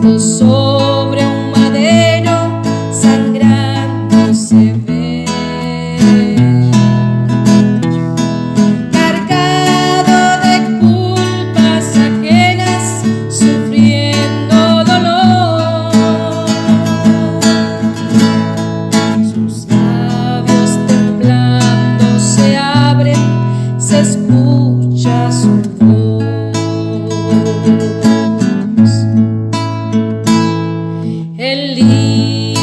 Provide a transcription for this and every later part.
sobre un madero sangrando se ve, cargado de culpas ajenas, sufriendo dolor. Sus labios temblando se abren, se escucha su voz. Elí,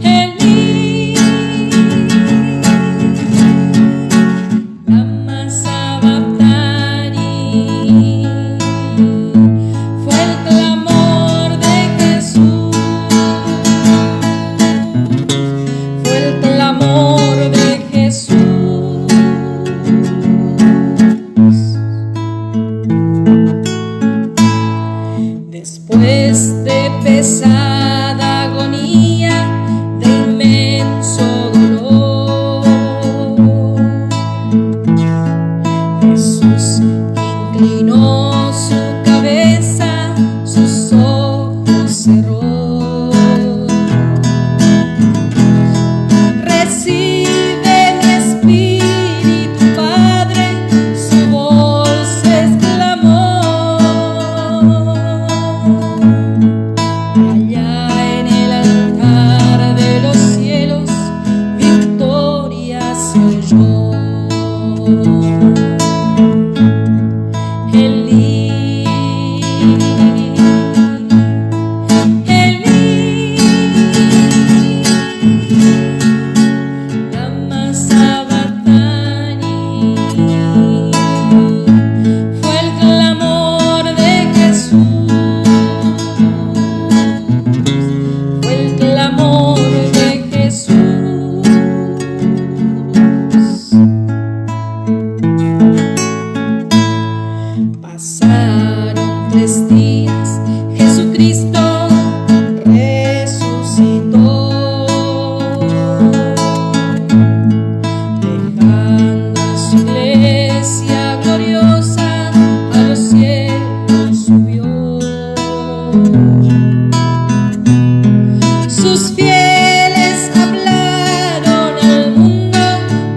Elí, lama sabachthani, fue el clamor de Jesús, fue el clamor de Jesús. Después de pesada agonía, de inmenso dolor, Jesús inclinó su cabeza, sus ojos cerró. Recibe mi espíritu, Padre, su voz exclamó. Allá en el altar de los cielos, victoria se oyó. Elí, Elí, lama sabachthani, fue el clamor de Jesús, fue el clamor de Jesús. Pasaron 3 días, Jesucristo resucitó, dejando a su iglesia gloriosa, a los cielos subió. Sus fieles hablaron al mundo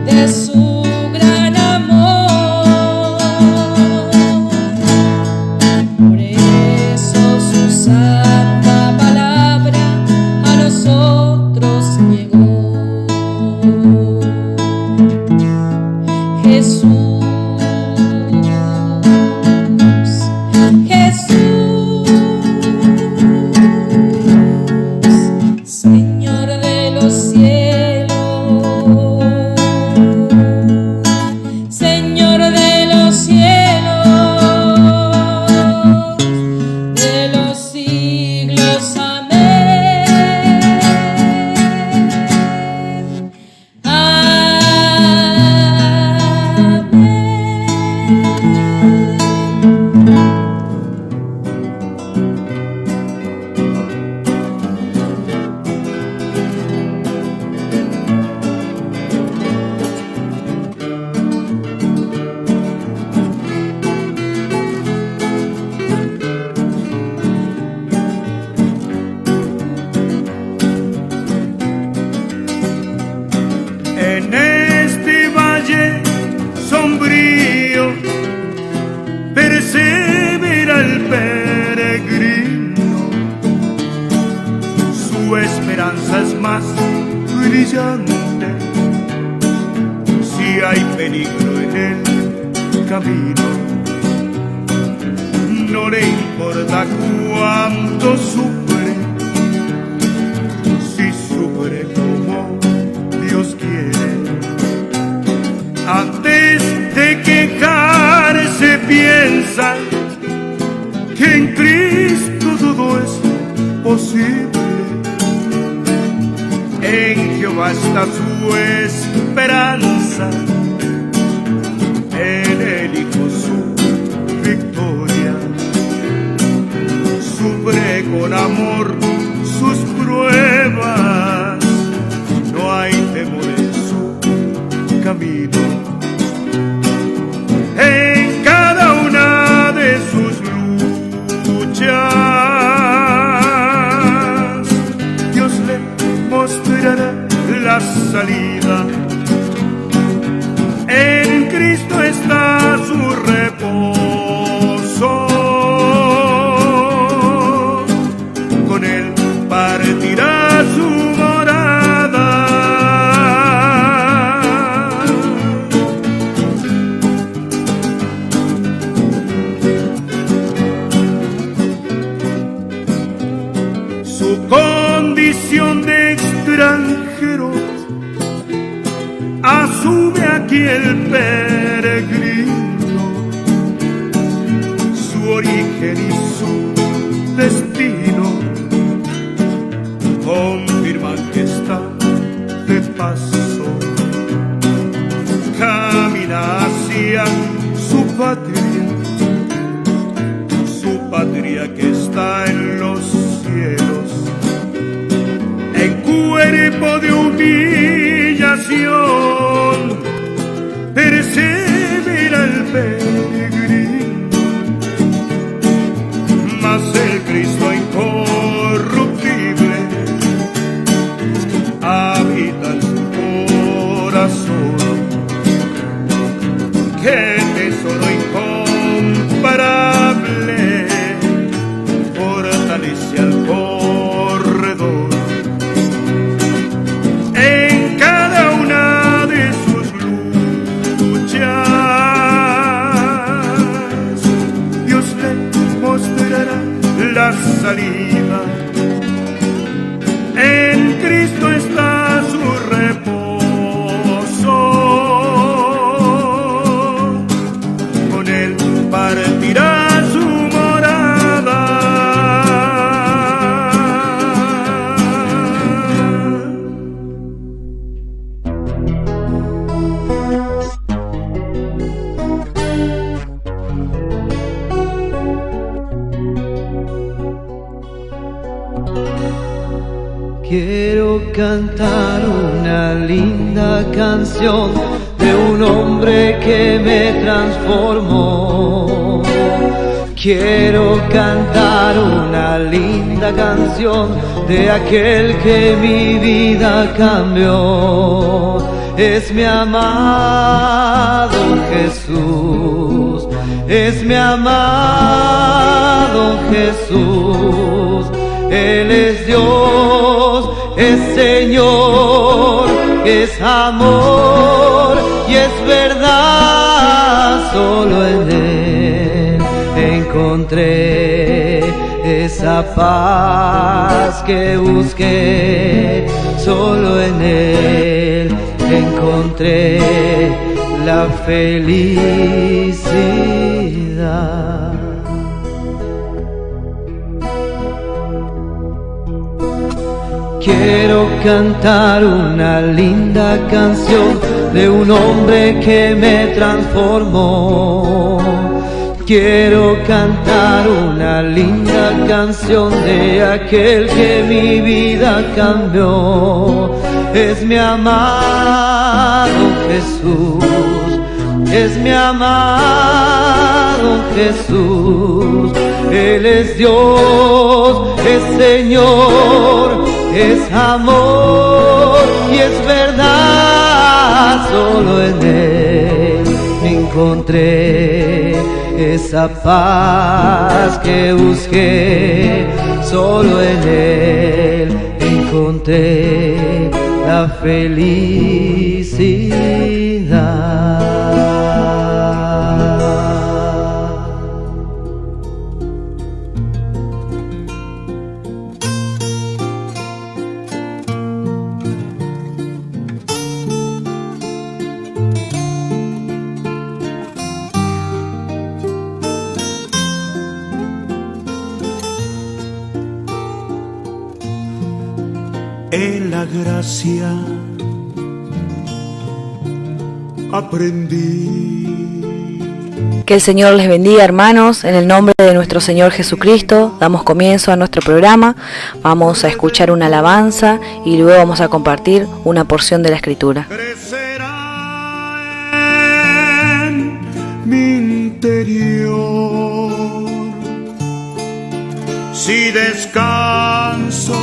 de su gran amor. Por eso su santa palabra a nosotros llegó. Jesús, Jesús, Señor de los cielos, Señor de los cielos, de los siglos, amén. En este valle sombrío persevera el peregrino, su esperanza es más brillante si hay peligro en el camino. No le importa cuánto sufre, si sufre como Dios quiere. Antes de quejarse piensa que en Cristo todo es posible. En Jehová está su esperanza, en él hizo su victoria. Sufre con amor sus pruebas, no hay temor en su camino. En cada una de sus luchas extranjero, asume aquí el peregrino su origen y su destino, confirman que está de paso, camina hacia su patria que está en los cielos, en cuerpo de humillación, persevera el peregrino, mas el Cristo incorruptible habita en su corazón. ¡Qué tesoro incomparable fortalece al corredor! En cada una de sus luchas Dios le mostrará la salida. En Cristo está su reposo, con él partirá su morada. Quiero cantar una linda canción de un hombre que me transformó. Quiero cantar una linda canción de aquel que mi vida cambió. Es mi amado Jesús, es mi amado Jesús. Él es Dios, es Señor, es amor y es verdad. Solo en Él encontré esa paz que busqué. Solo en Él encontré la felicidad. Quiero cantar una linda canción de un hombre que me transformó. Quiero cantar una linda canción de aquel que mi vida cambió. Es mi amado Jesús, es mi amado Jesús. Él es Dios, es Señor, es amor y es verdad. Solo en Él encontré esa paz que busqué. Solo en Él encontré la felicidad. En la gracia aprendí. Que el Señor les bendiga, hermanos. En el nombre de nuestro Señor Jesucristo damos comienzo a nuestro programa. Vamos a escuchar una alabanza y luego vamos a compartir una porción de la Escritura. Crecerá en mi interior si descanso.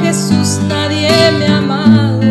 Jesús nadie me ha amado.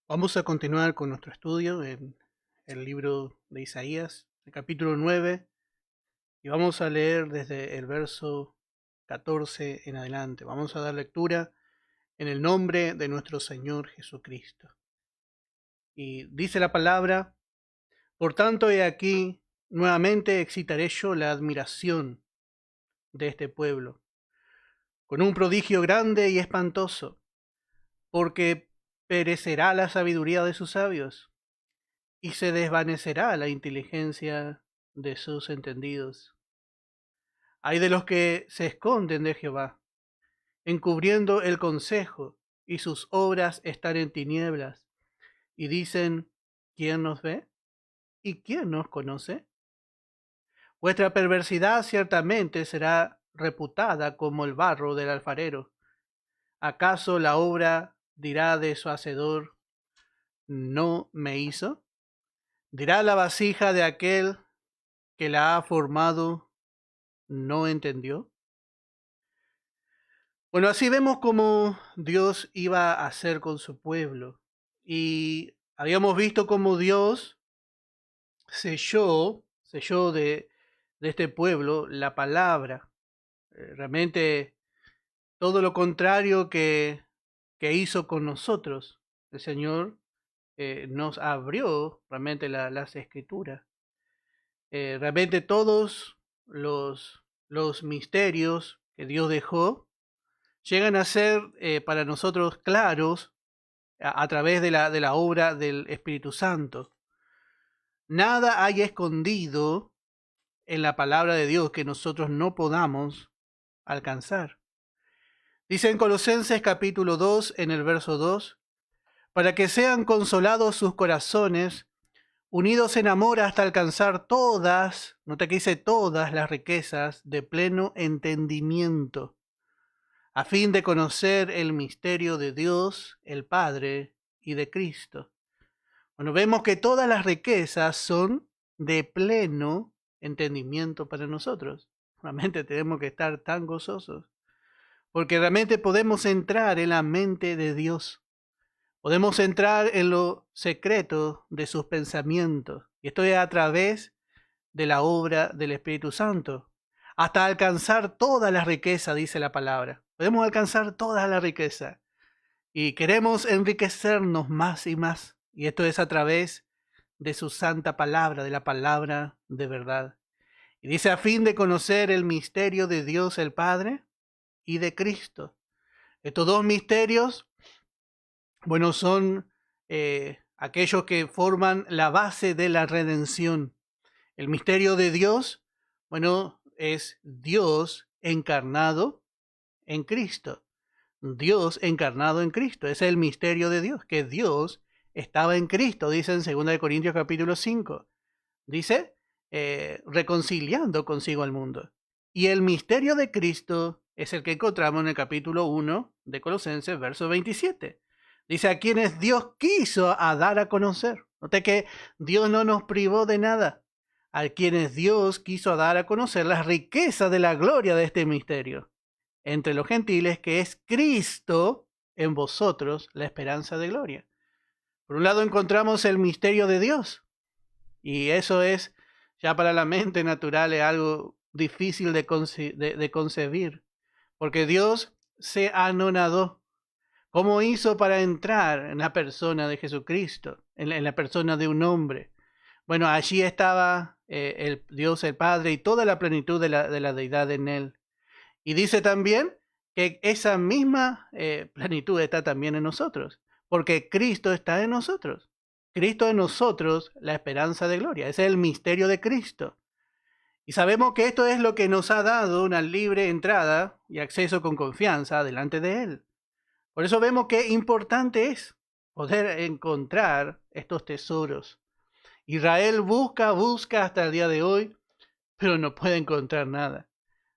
Vamos a continuar con nuestro estudio en el libro de Isaías, el capítulo 9, y vamos a leer desde el verso 14 en adelante. Vamos a dar lectura en el nombre de nuestro Señor Jesucristo. Y dice la palabra: por tanto, he aquí, nuevamente excitaré yo la admiración de este pueblo, con un prodigio grande y espantoso, porque perecerá la sabiduría de sus sabios, y se desvanecerá la inteligencia de sus entendidos. Hay de los que se esconden de Jehová, encubriendo el consejo, y sus obras están en tinieblas, y dicen: ¿quién nos ve? ¿Y quién nos conoce? Vuestra perversidad ciertamente será reputada como el barro del alfarero. ¿Acaso la obra dirá de su hacedor: no me hizo? ¿Dirá la vasija de aquel que la ha formado: no entendió? Bueno, así vemos cómo Dios iba a hacer con su pueblo. Y habíamos visto cómo Dios selló de este pueblo la palabra. Realmente todo lo contrario que hizo con nosotros. El Señor nos abrió realmente las escrituras. Realmente todos los misterios que Dios dejó llegan a ser para nosotros claros a través de la obra del Espíritu Santo. Nada hay escondido en la palabra de Dios que nosotros no podamos alcanzar. Dice en Colosenses capítulo 2, en el verso 2, para que sean consolados sus corazones, unidos en amor hasta alcanzar todas, nota que dice todas las riquezas de pleno entendimiento, a fin de conocer el misterio de Dios, el Padre, y de Cristo. Bueno, vemos que todas las riquezas son de pleno entendimiento para nosotros. Realmente tenemos que estar tan gozosos, porque realmente podemos entrar en la mente de Dios. Podemos entrar en lo secreto de sus pensamientos. Y esto es a través de la obra del Espíritu Santo. Hasta alcanzar toda la riqueza, dice la palabra. Podemos alcanzar toda la riqueza. Y queremos enriquecernos más y más. Y esto es a través de su santa palabra, de la palabra de verdad. Y dice: a fin de conocer el misterio de Dios el Padre y de Cristo. Estos dos misterios, bueno, son aquellos que forman la base de la redención. El misterio de Dios, bueno, es Dios encarnado en Cristo. Dios encarnado en Cristo. Ese es el misterio de Dios, que Dios estaba en Cristo, dice en 2 Corintios capítulo 5. Dice, reconciliando consigo al mundo. Y el misterio de Cristo es el que encontramos en el capítulo 1 de Colosenses, verso 27. Dice a quienes Dios quiso a dar a conocer. Note que Dios no nos privó de nada. A quienes Dios quiso dar a conocer las riquezas de la gloria de este misterio entre los gentiles, que es Cristo en vosotros, la esperanza de gloria. Por un lado encontramos el misterio de Dios, y eso es, ya para la mente natural, es algo difícil de concebir, porque Dios se anonadó. ¿Cómo hizo para entrar en la persona de Jesucristo, en la persona de un hombre? Bueno, allí estaba el Dios, el Padre, y toda la plenitud de la deidad en él. Y dice también que esa misma plenitud está también en nosotros, porque Cristo está en nosotros. Cristo en nosotros, la esperanza de gloria. Ese es el misterio de Cristo. Y sabemos que esto es lo que nos ha dado una libre entrada y acceso con confianza delante de Él. Por eso vemos qué importante es poder encontrar estos tesoros. Israel busca hasta el día de hoy, pero no puede encontrar nada.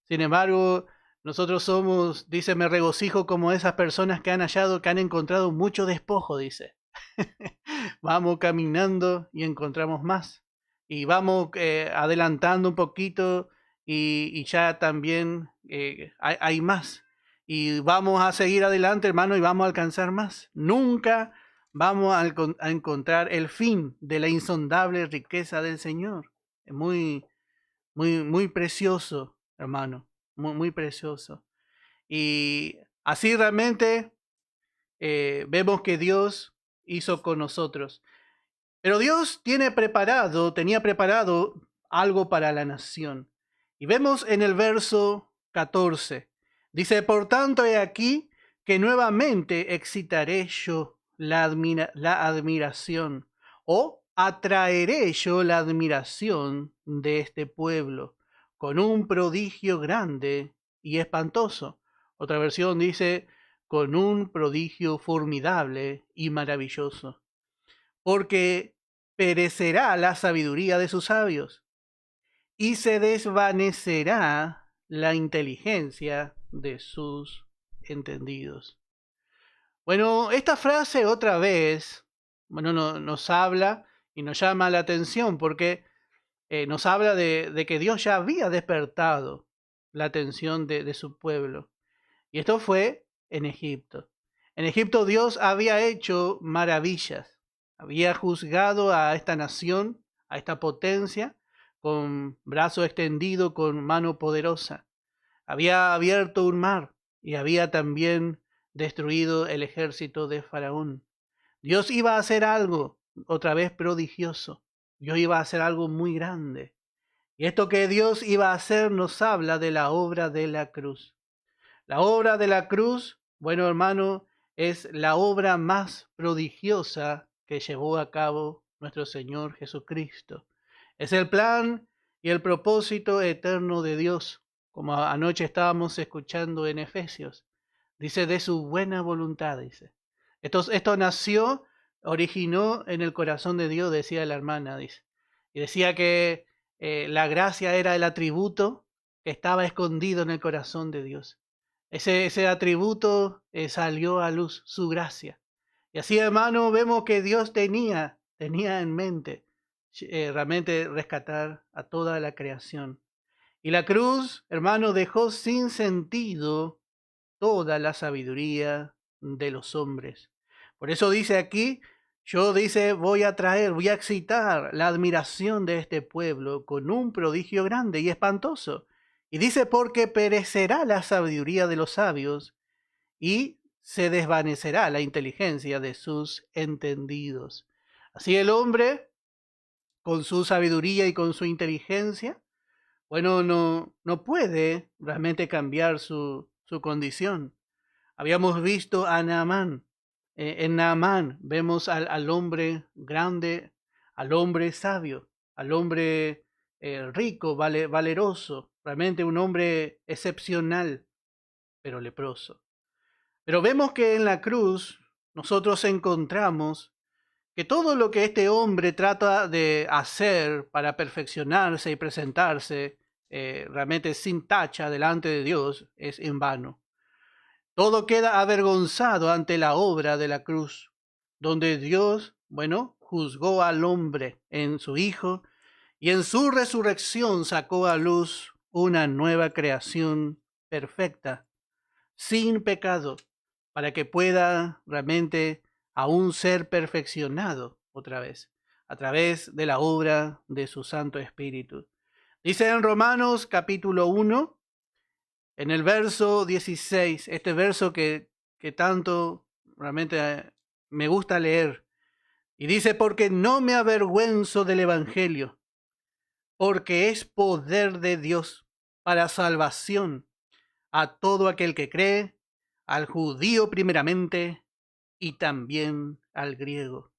Sin embargo, nosotros somos, dice, me regocijo como esas personas que han hallado, que han encontrado mucho despojo, dice. Vamos caminando y encontramos más. Y vamos adelantando un poquito y ya también hay más. Y vamos a seguir adelante, hermano, y vamos a alcanzar más. Nunca vamos a encontrar el fin de la insondable riqueza del Señor. Es muy, muy, muy precioso, hermano. Muy, muy precioso. Y así realmente vemos que Dios hizo con nosotros. Pero Dios tenía preparado algo para la nación. Y vemos en el verso 14. Dice, por tanto, he aquí que nuevamente excitaré yo la admiración, o atraeré yo la admiración de este pueblo, con un prodigio grande y espantoso. Otra versión dice, con un prodigio formidable y maravilloso. Porque perecerá la sabiduría de sus sabios, y se desvanecerá la inteligencia de sus entendidos. Bueno, esta frase otra vez, nos habla y nos llama la atención, porque nos habla de que Dios ya había despertado la atención de su pueblo. Y esto fue en Egipto. En Egipto Dios había hecho maravillas. Había juzgado a esta nación, a esta potencia, con brazo extendido, con mano poderosa. Había abierto un mar y había también destruido el ejército de Faraón. Dios iba a hacer algo, otra vez prodigioso. Dios iba a hacer algo muy grande. Y esto que Dios iba a hacer nos habla de la obra de la cruz. La obra de la cruz, bueno hermano, es la obra más prodigiosa que llevó a cabo nuestro Señor Jesucristo. Es el plan y el propósito eterno de Dios, como anoche estábamos escuchando en Efesios. Dice, de su buena voluntad, dice. Esto originó en el corazón de Dios, decía la hermana, dice. Y decía que la gracia era el atributo que estaba escondido en el corazón de Dios. Ese atributo salió a luz, su gracia. Y así, hermano, vemos que Dios tenía en mente realmente rescatar a toda la creación. Y la cruz, hermano, dejó sin sentido toda la sabiduría de los hombres. Por eso dice aquí, voy a excitar la admiración de este pueblo con un prodigio grande y espantoso. Y dice, porque perecerá la sabiduría de los sabios y se desvanecerá la inteligencia de sus entendidos. Así el hombre, con su sabiduría y con su inteligencia, bueno, no puede realmente cambiar su condición. Habíamos visto a Naamán. En Naamán vemos al hombre grande, al hombre sabio, al hombre rico, valeroso, realmente un hombre excepcional, pero leproso. Pero vemos que en la cruz nosotros encontramos que todo lo que este hombre trata de hacer para perfeccionarse y presentarse realmente sin tacha delante de Dios es en vano. Todo queda avergonzado ante la obra de la cruz, donde Dios, juzgó al hombre en su Hijo y en su resurrección sacó a luz una nueva creación perfecta, sin pecado, para que pueda realmente aún ser perfeccionado otra vez, a través de la obra de su Santo Espíritu. Dice en Romanos capítulo 1, en el verso 16, este verso que tanto realmente me gusta leer, y dice, porque no me avergüenzo del Evangelio, porque es poder de Dios para salvación a todo aquel que cree, al judío primeramente y también al griego.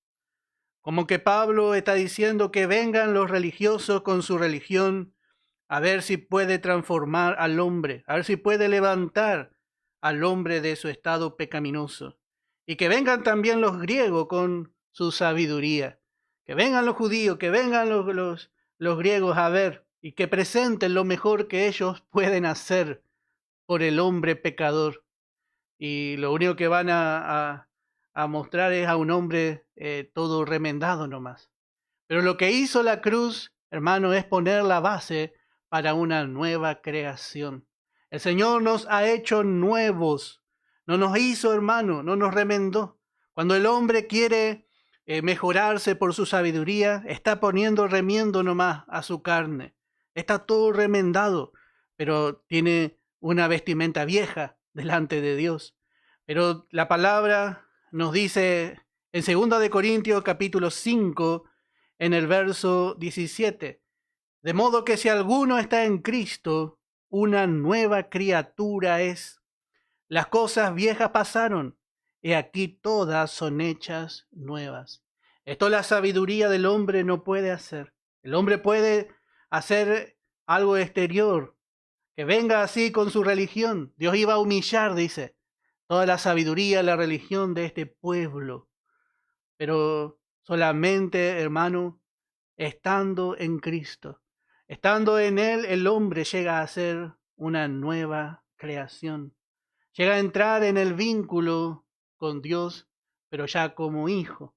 Como que Pablo está diciendo que vengan los religiosos con su religión a ver si puede transformar al hombre, a ver si puede levantar al hombre de su estado pecaminoso. Y que vengan también los griegos con su sabiduría, que vengan los judíos, que vengan los griegos a ver y que presenten lo mejor que ellos pueden hacer por el hombre pecador. Y lo único que van a mostrar es a un hombre todo remendado nomás. Pero lo que hizo la cruz, hermano, es poner la base para una nueva creación. El Señor nos ha hecho nuevos. No nos hizo, hermano, no nos remendó. Cuando el hombre quiere mejorarse por su sabiduría, está poniendo remiendo nomás a su carne. Está todo remendado, pero tiene una vestimenta vieja delante de Dios. Pero la palabra nos dice en 2 de Corintios capítulo 5, en el verso 17, de modo que si alguno está en Cristo, una nueva criatura es. Las cosas viejas pasaron, y aquí todas son hechas nuevas. Esto la sabiduría del hombre no puede hacer. El hombre puede hacer algo exterior, que venga así con su religión. Dios iba a humillar, dice, toda la sabiduría, la religión de este pueblo. Pero solamente, hermano, estando en Cristo, estando en Él, el hombre llega a ser una nueva creación. Llega a entrar en el vínculo con Dios, pero ya como hijo.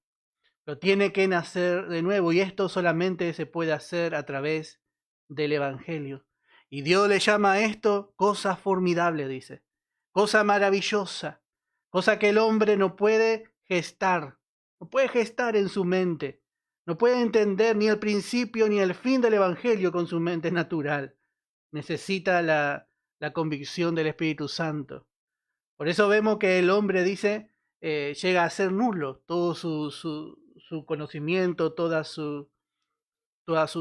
Pero tiene que nacer de nuevo, y esto solamente se puede hacer a través del Evangelio. Y Dios le llama a esto cosa formidable, dice. Cosa maravillosa. Cosa que el hombre no puede gestar. No puede gestar en su mente. No puede entender ni el principio ni el fin del Evangelio con su mente natural. Necesita la convicción del Espíritu Santo. Por eso vemos que el hombre, dice, llega a ser nulo. Todo su conocimiento, toda su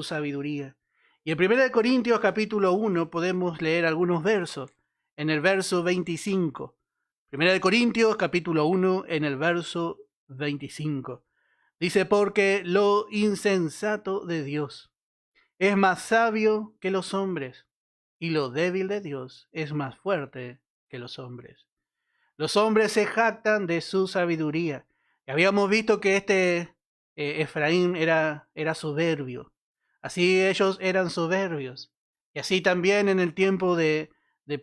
sabiduría. Y en 1 Corintios capítulo 1 podemos leer algunos versos. En el verso 25. 1 Corintios capítulo 1 en el verso 25. Dice, porque lo insensato de Dios es más sabio que los hombres, y lo débil de Dios es más fuerte que los hombres. Los hombres se jactan de su sabiduría. Y habíamos visto que Efraín era soberbio. Así ellos eran soberbios. Y así también en el tiempo de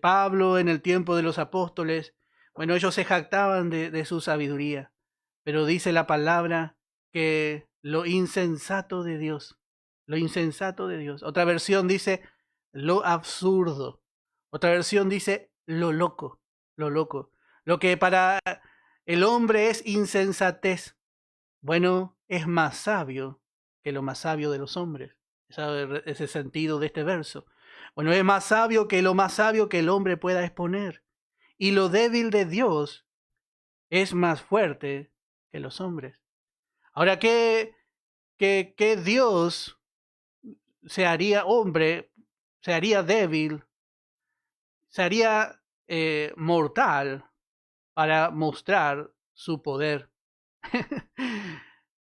Pablo, en el tiempo de los apóstoles, ellos se jactaban de su sabiduría. Pero dice la palabra que lo insensato de Dios, otra versión dice lo absurdo, otra versión dice lo loco, lo que para el hombre es insensatez, es más sabio que lo más sabio de los hombres. Ese sentido de este verso. Es más sabio que lo más sabio que el hombre pueda exponer. Y lo débil de Dios es más fuerte que los hombres. Ahora, ¿qué Dios se haría hombre, se haría débil, se haría mortal para mostrar su poder?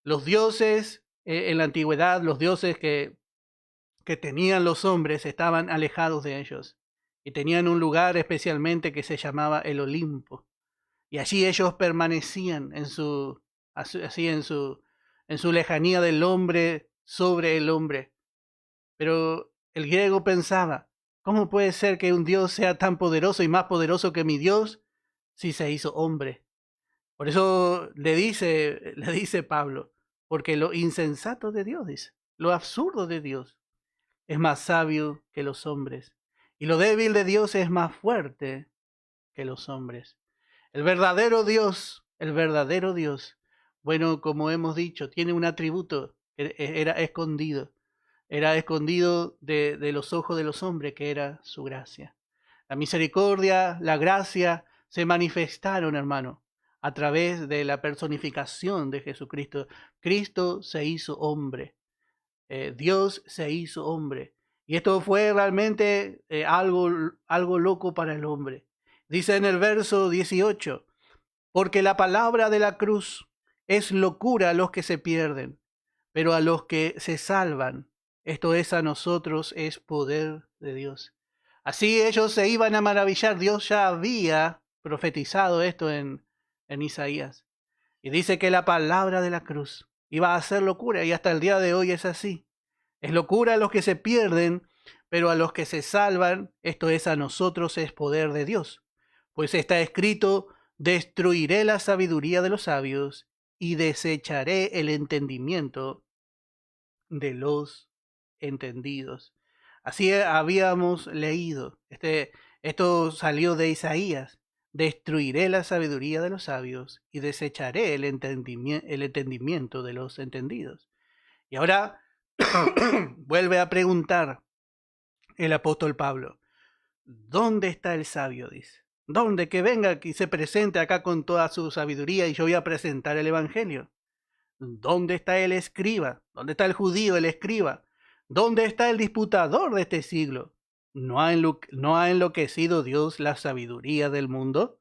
Los dioses en la antigüedad, los dioses que tenían los hombres estaban alejados de ellos y tenían un lugar especialmente que se llamaba el Olimpo. Y allí ellos permanecían en su lejanía del hombre sobre el hombre. Pero el griego pensaba, ¿cómo puede ser que un Dios sea tan poderoso y más poderoso que mi Dios si se hizo hombre. Por eso le dice Pablo, porque lo insensato de Dios, dice, lo absurdo de Dios es más sabio que los hombres, y lo débil de Dios es más fuerte que los hombres. El verdadero Dios, bueno, como hemos dicho, tiene un atributo que era escondido de los ojos de los hombres, que era su gracia. La misericordia, la gracia se manifestaron, hermano, a través de la personificación de Jesucristo. Cristo se hizo hombre. Dios se hizo hombre. Y esto fue realmente algo loco para el hombre. Dice en el verso 18, porque la palabra de la cruz es locura a los que se pierden, pero a los que se salvan, esto es a nosotros, es poder de Dios. Así ellos se iban a maravillar. Dios ya había profetizado esto en Isaías. Y dice que la palabra de la cruz iba a ser locura, y hasta el día de hoy es así. Es locura a los que se pierden, pero a los que se salvan, esto es a nosotros, es poder de Dios. Pues está escrito, destruiré la sabiduría de los sabios y desecharé el entendimiento de los entendidos. Así habíamos leído. Esto salió de Isaías. Destruiré la sabiduría de los sabios y desecharé el entendimiento de los entendidos. Y ahora vuelve a preguntar el apóstol Pablo, ¿dónde está el sabio? Dice. ¿Dónde? Que venga y se presente acá con toda su sabiduría y yo voy a presentar el evangelio. ¿Dónde está el escriba? ¿Dónde está el judío, el escriba? ¿Dónde está el disputador de este siglo? ¿No ha enloquecido Dios la sabiduría del mundo?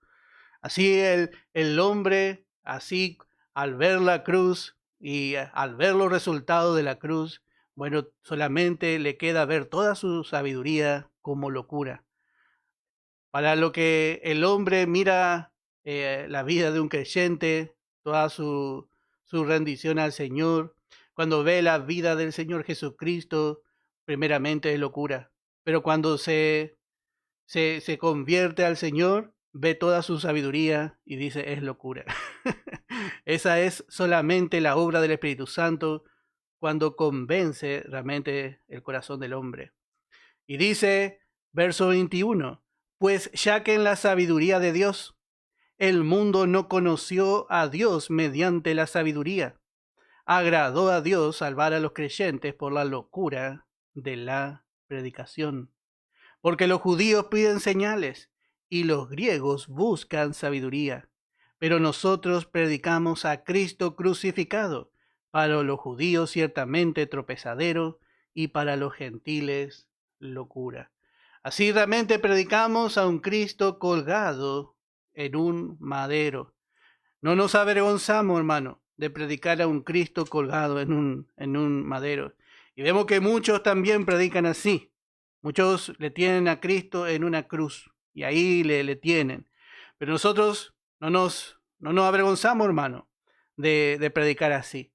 Así el hombre, así al ver la cruz y al ver los resultados de la cruz, bueno, solamente le queda ver toda su sabiduría como locura. Para lo que el hombre mira la vida de un creyente, toda su rendición al Señor, cuando ve la vida del Señor Jesucristo, primeramente es locura. Pero cuando se convierte al Señor, ve toda su sabiduría y dice, es locura. Esa es solamente la obra del Espíritu Santo cuando convence realmente el corazón del hombre. Y dice, verso 21, pues ya que en la sabiduría de Dios, el mundo no conoció a Dios mediante la sabiduría, agradó a Dios salvar a los creyentes por la locura de la predicación. Porque los judíos piden señales y los griegos buscan sabiduría. Pero nosotros predicamos a Cristo crucificado, para los judíos ciertamente tropezadero y para los gentiles locura. Así realmente predicamos a un Cristo colgado en un madero. No nos avergonzamos, hermano, de predicar a un Cristo colgado en un madero. Y vemos que muchos también predican así. Muchos le tienen a Cristo en una cruz y ahí le tienen. Pero nosotros no nos avergonzamos, hermano, de predicar así.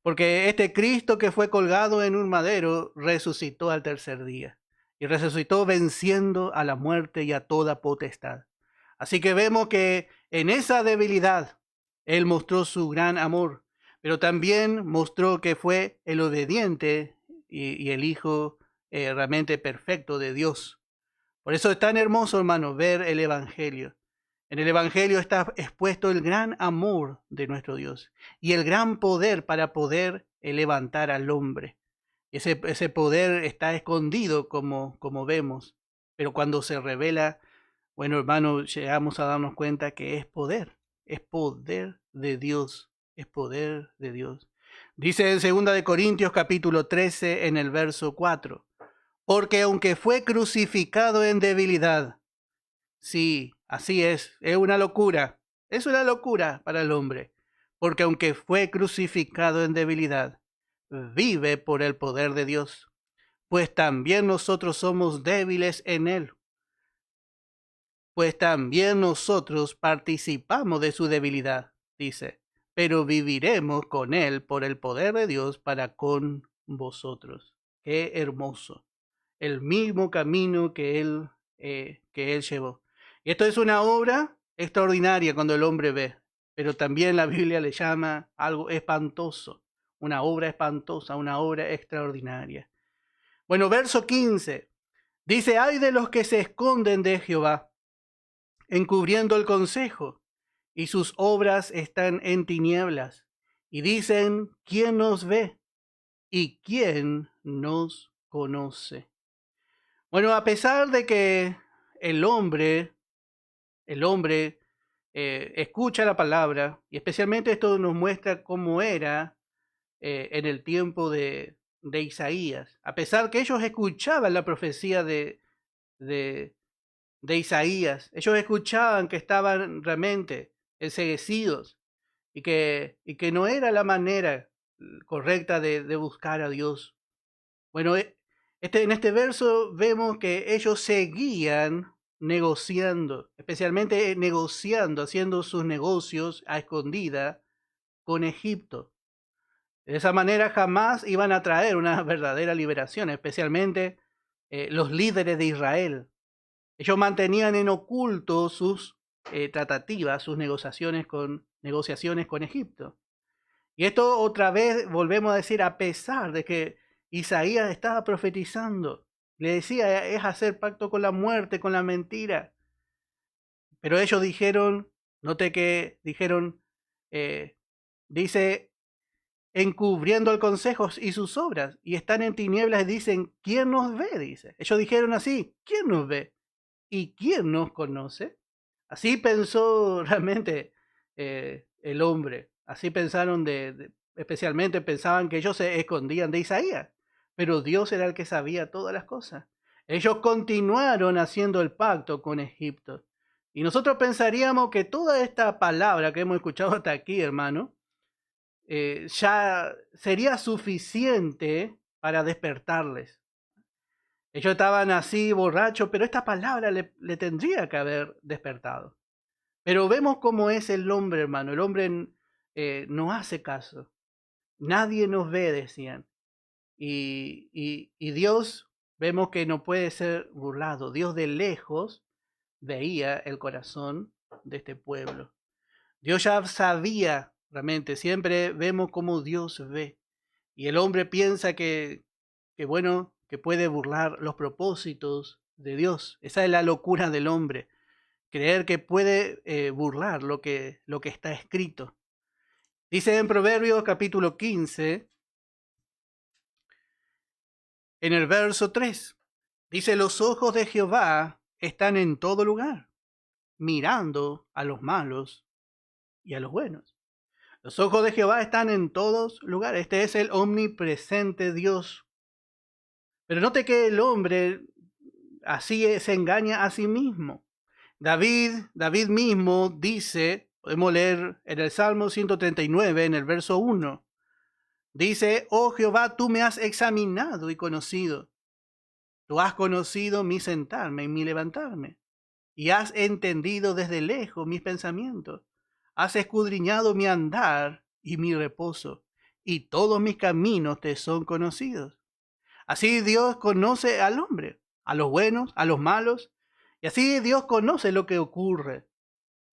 Porque este Cristo que fue colgado en un madero resucitó al tercer día. Y resucitó venciendo a la muerte y a toda potestad. Así que vemos que en esa debilidad Él mostró su gran amor. Pero también mostró que fue el obediente y el Hijo realmente perfecto de Dios. Por eso es tan hermoso, hermano, ver el Evangelio. En el Evangelio está expuesto el gran amor de nuestro Dios y el gran poder para poder levantar al hombre. Ese poder está escondido como vemos, pero cuando se revela, bueno, hermano, llegamos a darnos cuenta que es poder de Dios, es poder de Dios. Dice en 2 Corintios capítulo 13 en el verso 4, porque aunque fue crucificado en debilidad, sí, así es una locura para el hombre, porque aunque fue crucificado en debilidad, vive por el poder de Dios, pues también nosotros somos débiles en Él, pues también nosotros participamos de su debilidad, dice, pero viviremos con Él por el poder de Dios para con vosotros. Qué hermoso, el mismo camino que Él llevó. Y esto es una obra extraordinaria cuando el hombre ve, pero también la Biblia le llama algo espantoso, una obra espantosa, una obra extraordinaria. Bueno, verso 15, dice, ay de los que se esconden de Jehová, encubriendo el consejo, y sus obras están en tinieblas, y dicen, ¿quién nos ve? ¿Y quién nos conoce? Bueno, a pesar de que el hombre escucha la palabra, y especialmente esto nos muestra cómo era en el tiempo de Isaías, a pesar que ellos escuchaban la profecía de Isaías, ellos escuchaban que estaban realmente enceguecidos y que no era la manera correcta de buscar a Dios. Bueno, en este verso vemos que ellos seguían negociando, especialmente negociando, haciendo sus negocios a escondida con Egipto. De esa manera jamás iban a traer una verdadera liberación, especialmente los líderes de Israel. Ellos mantenían en oculto sus tratativas, sus negociaciones con Egipto. Y esto otra vez volvemos a decir, a pesar de que Isaías estaba profetizando, le decía, es hacer pacto con la muerte, con la mentira. Pero ellos dijeron, note que dijeron, dice, encubriendo el consejo y sus obras, y están en tinieblas y dicen, ¿quién nos ve? Dice. Ellos dijeron así, ¿quién nos ve? ¿Y quién nos conoce? Así pensó realmente el hombre. Así pensaron especialmente pensaban que ellos se escondían de Isaías, pero Dios era el que sabía todas las cosas. Ellos continuaron haciendo el pacto con Egipto. Y nosotros pensaríamos que toda esta palabra que hemos escuchado hasta aquí, hermano, ya sería suficiente para despertarles. Ellos estaban así borrachos, pero esta palabra le tendría que haber despertado. Pero vemos cómo es el hombre, hermano. El hombre no hace caso. Nadie nos ve, decían. Y Dios, vemos que no puede ser burlado. Dios de lejos veía el corazón de este pueblo. Dios ya sabía, realmente, siempre vemos cómo Dios ve. Y el hombre piensa que bueno, que puede burlar los propósitos de Dios. Esa es la locura del hombre. Creer que puede burlar lo que está escrito. Dice en Proverbios capítulo 15, en el verso 3, dice, los ojos de Jehová están en todo lugar, mirando a los malos y a los buenos. Los ojos de Jehová están en todos lugares. Este es el omnipresente Dios. Pero note que el hombre así se engaña a sí mismo. David mismo dice, podemos leer en el Salmo 139, en el verso 1, dice, oh Jehová, tú me has examinado y conocido. Tú has conocido mi sentarme y mi levantarme, y has entendido desde lejos mis pensamientos. Has escudriñado mi andar y mi reposo, y todos mis caminos te son conocidos. Así Dios conoce al hombre, a los buenos, a los malos, y así Dios conoce lo que ocurre.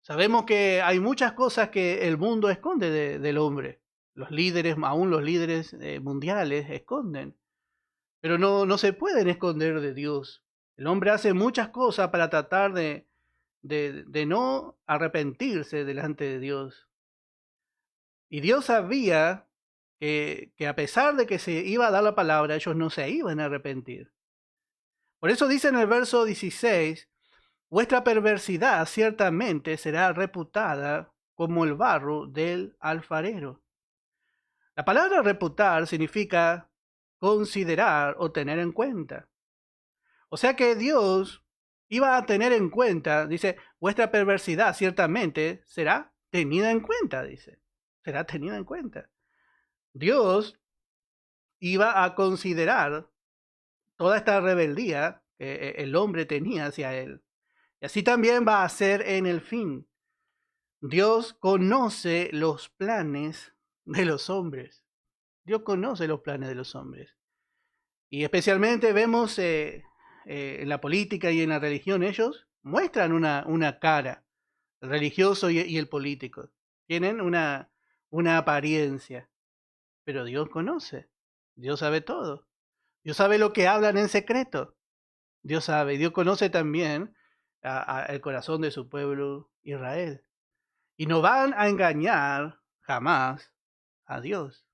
Sabemos que hay muchas cosas que el mundo esconde del hombre. Los líderes, aún los líderes mundiales, esconden. Pero no se pueden esconder de Dios. El hombre hace muchas cosas para tratar de no arrepentirse delante de Dios. Y Dios sabía que a pesar de que se iba a dar la palabra, ellos no se iban a arrepentir. Por eso dice en el verso 16, vuestra perversidad ciertamente será reputada como el barro del alfarero. La palabra reputar significa considerar o tener en cuenta. O sea que Dios iba a tener en cuenta, dice, vuestra perversidad ciertamente será tenida en cuenta, dice. Será tenida en cuenta. Dios iba a considerar toda esta rebeldía que el hombre tenía hacia él. Y así también va a ser en el fin. Dios conoce los planes de los hombres. Dios conoce los planes de los hombres. Y especialmente vemos en la política y en la religión, ellos muestran una cara. el religioso y el político. Tienen una apariencia, pero Dios conoce, Dios sabe todo. Dios sabe lo que hablan en secreto. Dios sabe, Dios conoce también el corazón de su pueblo Israel. Y no van a engañar jamás a Dios.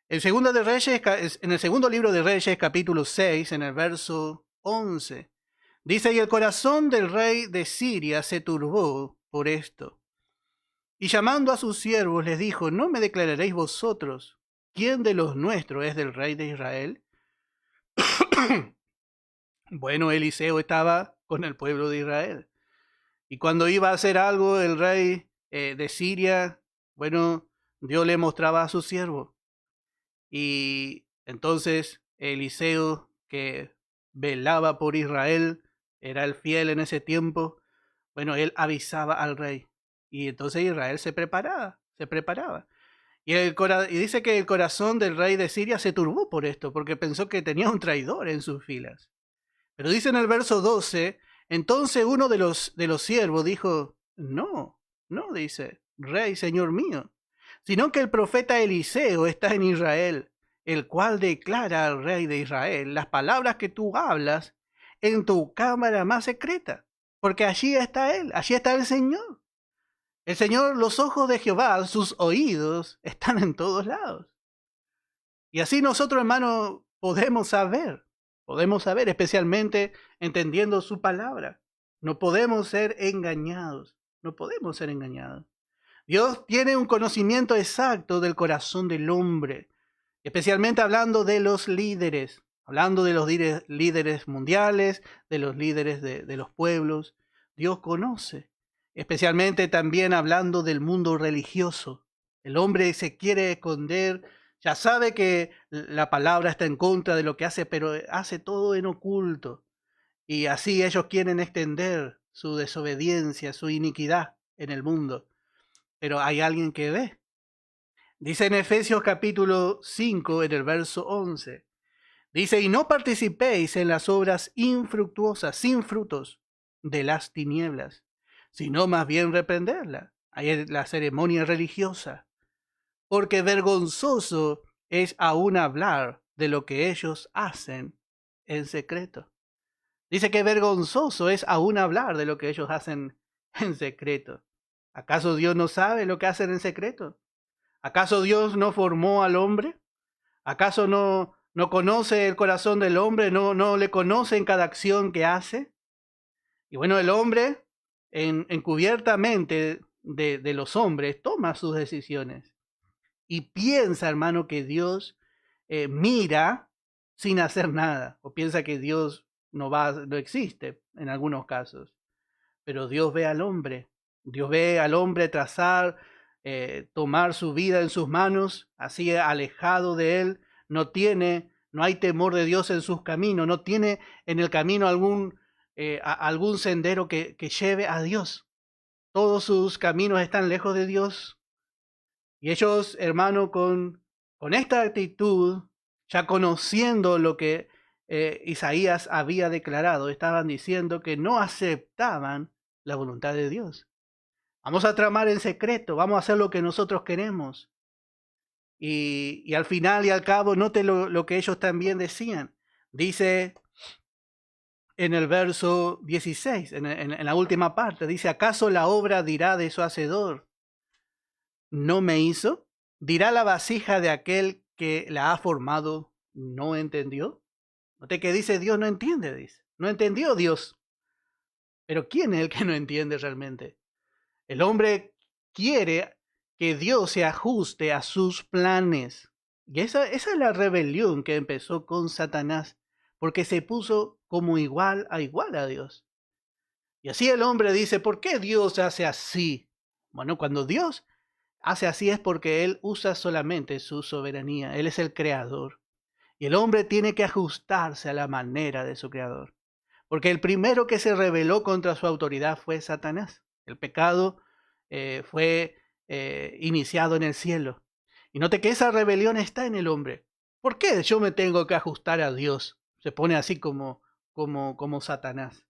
En el segundo libro de Reyes, capítulo 6, en el verso 11, dice: y el corazón del rey de Siria se turbó por esto. Y llamando a sus siervos les dijo: ¿no me declararéis vosotros quién de los nuestros es del rey de Israel? Bueno, Eliseo estaba con el pueblo de Israel. Y cuando iba a hacer algo el rey de Siria, bueno, Dios le mostraba a su siervo. Y entonces Eliseo, que velaba por Israel, era el fiel en ese tiempo, bueno, él avisaba al rey. Y entonces Israel se preparaba. Y dice que el corazón del rey de Siria se turbó por esto, porque pensó que tenía un traidor en sus filas. Pero dice en el verso 12, entonces uno de los siervos dijo: no, dice, rey, señor mío, sino que el profeta Eliseo está en Israel, el cual declara al rey de Israel las palabras que tú hablas en tu cámara más secreta, porque allí está él, allí está el Señor. El Señor, los ojos de Jehová, sus oídos están en todos lados. Y así nosotros, hermanos, podemos saber, especialmente entendiendo su palabra. No podemos ser engañados, Dios tiene un conocimiento exacto del corazón del hombre, especialmente hablando de los líderes, líderes mundiales, de los líderes de los pueblos. Dios conoce, especialmente también hablando del mundo religioso. El hombre se quiere esconder, ya sabe que la palabra está en contra de lo que hace, pero hace todo en oculto. Y así ellos quieren extender su desobediencia, su iniquidad en el mundo. Pero hay alguien que ve. Dice en Efesios capítulo 5, en el verso 11. Dice: y no participéis en las obras infructuosas, sin frutos, de las tinieblas, sino más bien reprenderla. Ahí es la ceremonia religiosa. Porque vergonzoso es aún hablar de lo que ellos hacen en secreto. Dice que vergonzoso es aún hablar de lo que ellos hacen en secreto. ¿Acaso Dios no sabe lo que hacen en secreto? ¿Acaso Dios no formó al hombre? ¿Acaso no conoce el corazón del hombre? ¿No le conoce en cada acción que hace? Y bueno, el hombre, encubiertamente de los hombres, toma sus decisiones. Y piensa, hermano, que Dios mira sin hacer nada. O piensa que Dios no existe en algunos casos. Pero Dios ve al hombre. Dios ve al hombre trazar, tomar su vida en sus manos, así alejado de él. No hay temor de Dios en sus caminos. No tiene en el camino algún sendero que lleve a Dios. Todos sus caminos están lejos de Dios. Y ellos, hermano, con esta actitud, ya conociendo lo que Isaías había declarado, estaban diciendo que no aceptaban la voluntad de Dios. Vamos a tramar en secreto, vamos a hacer lo que nosotros queremos. Y al final y al cabo, note lo que ellos también decían. Dice en el verso 16, en la última parte, dice: ¿acaso la obra dirá de su hacedor, no me hizo? ¿Dirá la vasija de aquel que la ha formado, no entendió? Note que dice Dios no entiende, dice. No entendió Dios. Pero ¿quién es el que no entiende realmente? El hombre quiere que Dios se ajuste a sus planes. Y esa es la rebelión que empezó con Satanás, porque se puso como igual a Dios. Y así el hombre dice: ¿por qué Dios hace así? Bueno, cuando Dios hace así es porque Él usa solamente su soberanía. Él es el creador. Y el hombre tiene que ajustarse a la manera de su creador. Porque el primero que se rebeló contra su autoridad fue Satanás. El pecado fue iniciado en el cielo. Y note que esa rebelión está en el hombre. ¿Por qué yo me tengo que ajustar a Dios? Se pone así como Satanás.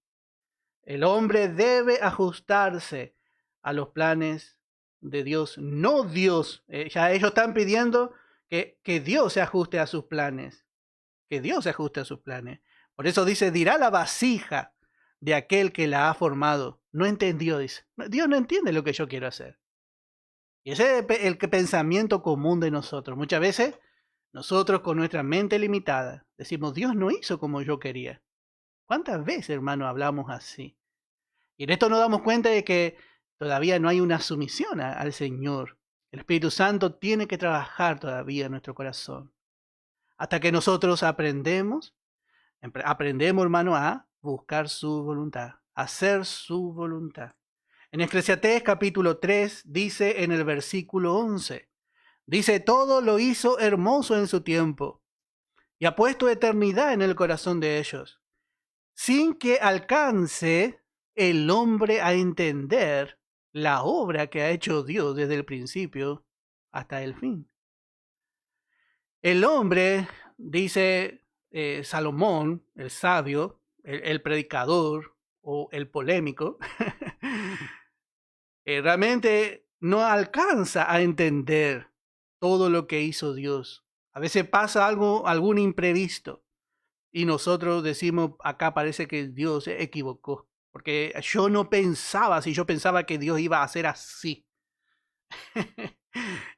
El hombre debe ajustarse a los planes de Dios, no Dios. Ya ellos están pidiendo que Dios se ajuste a sus planes, que Dios se ajuste a sus planes. Por eso dice, dirá la vasija de aquel que la ha formado. No entendió, dice. Dios no entiende lo que yo quiero hacer. Y ese es el pensamiento común de nosotros. Muchas veces nosotros con nuestra mente limitada decimos, Dios no hizo como yo quería. ¿Cuántas veces, hermano, hablamos así? Y en esto nos damos cuenta de que todavía no hay una sumisión al Señor. El Espíritu Santo tiene que trabajar todavía en nuestro corazón. Hasta que nosotros aprendemos, hermano, a buscar su voluntad, a hacer su voluntad. En Eclesiastés capítulo 3 dice en el versículo 11, dice, todo lo hizo hermoso en su tiempo y ha puesto eternidad en el corazón de ellos, sin que alcance el hombre a entender la obra que ha hecho Dios desde el principio hasta el fin. El hombre, dice Salomón, el sabio, el predicador o el polémico, realmente no alcanza a entender todo lo que hizo Dios. A veces pasa algún imprevisto y nosotros decimos, acá parece que Dios se equivocó, porque yo no pensaba, si yo pensaba que Dios iba a hacer así.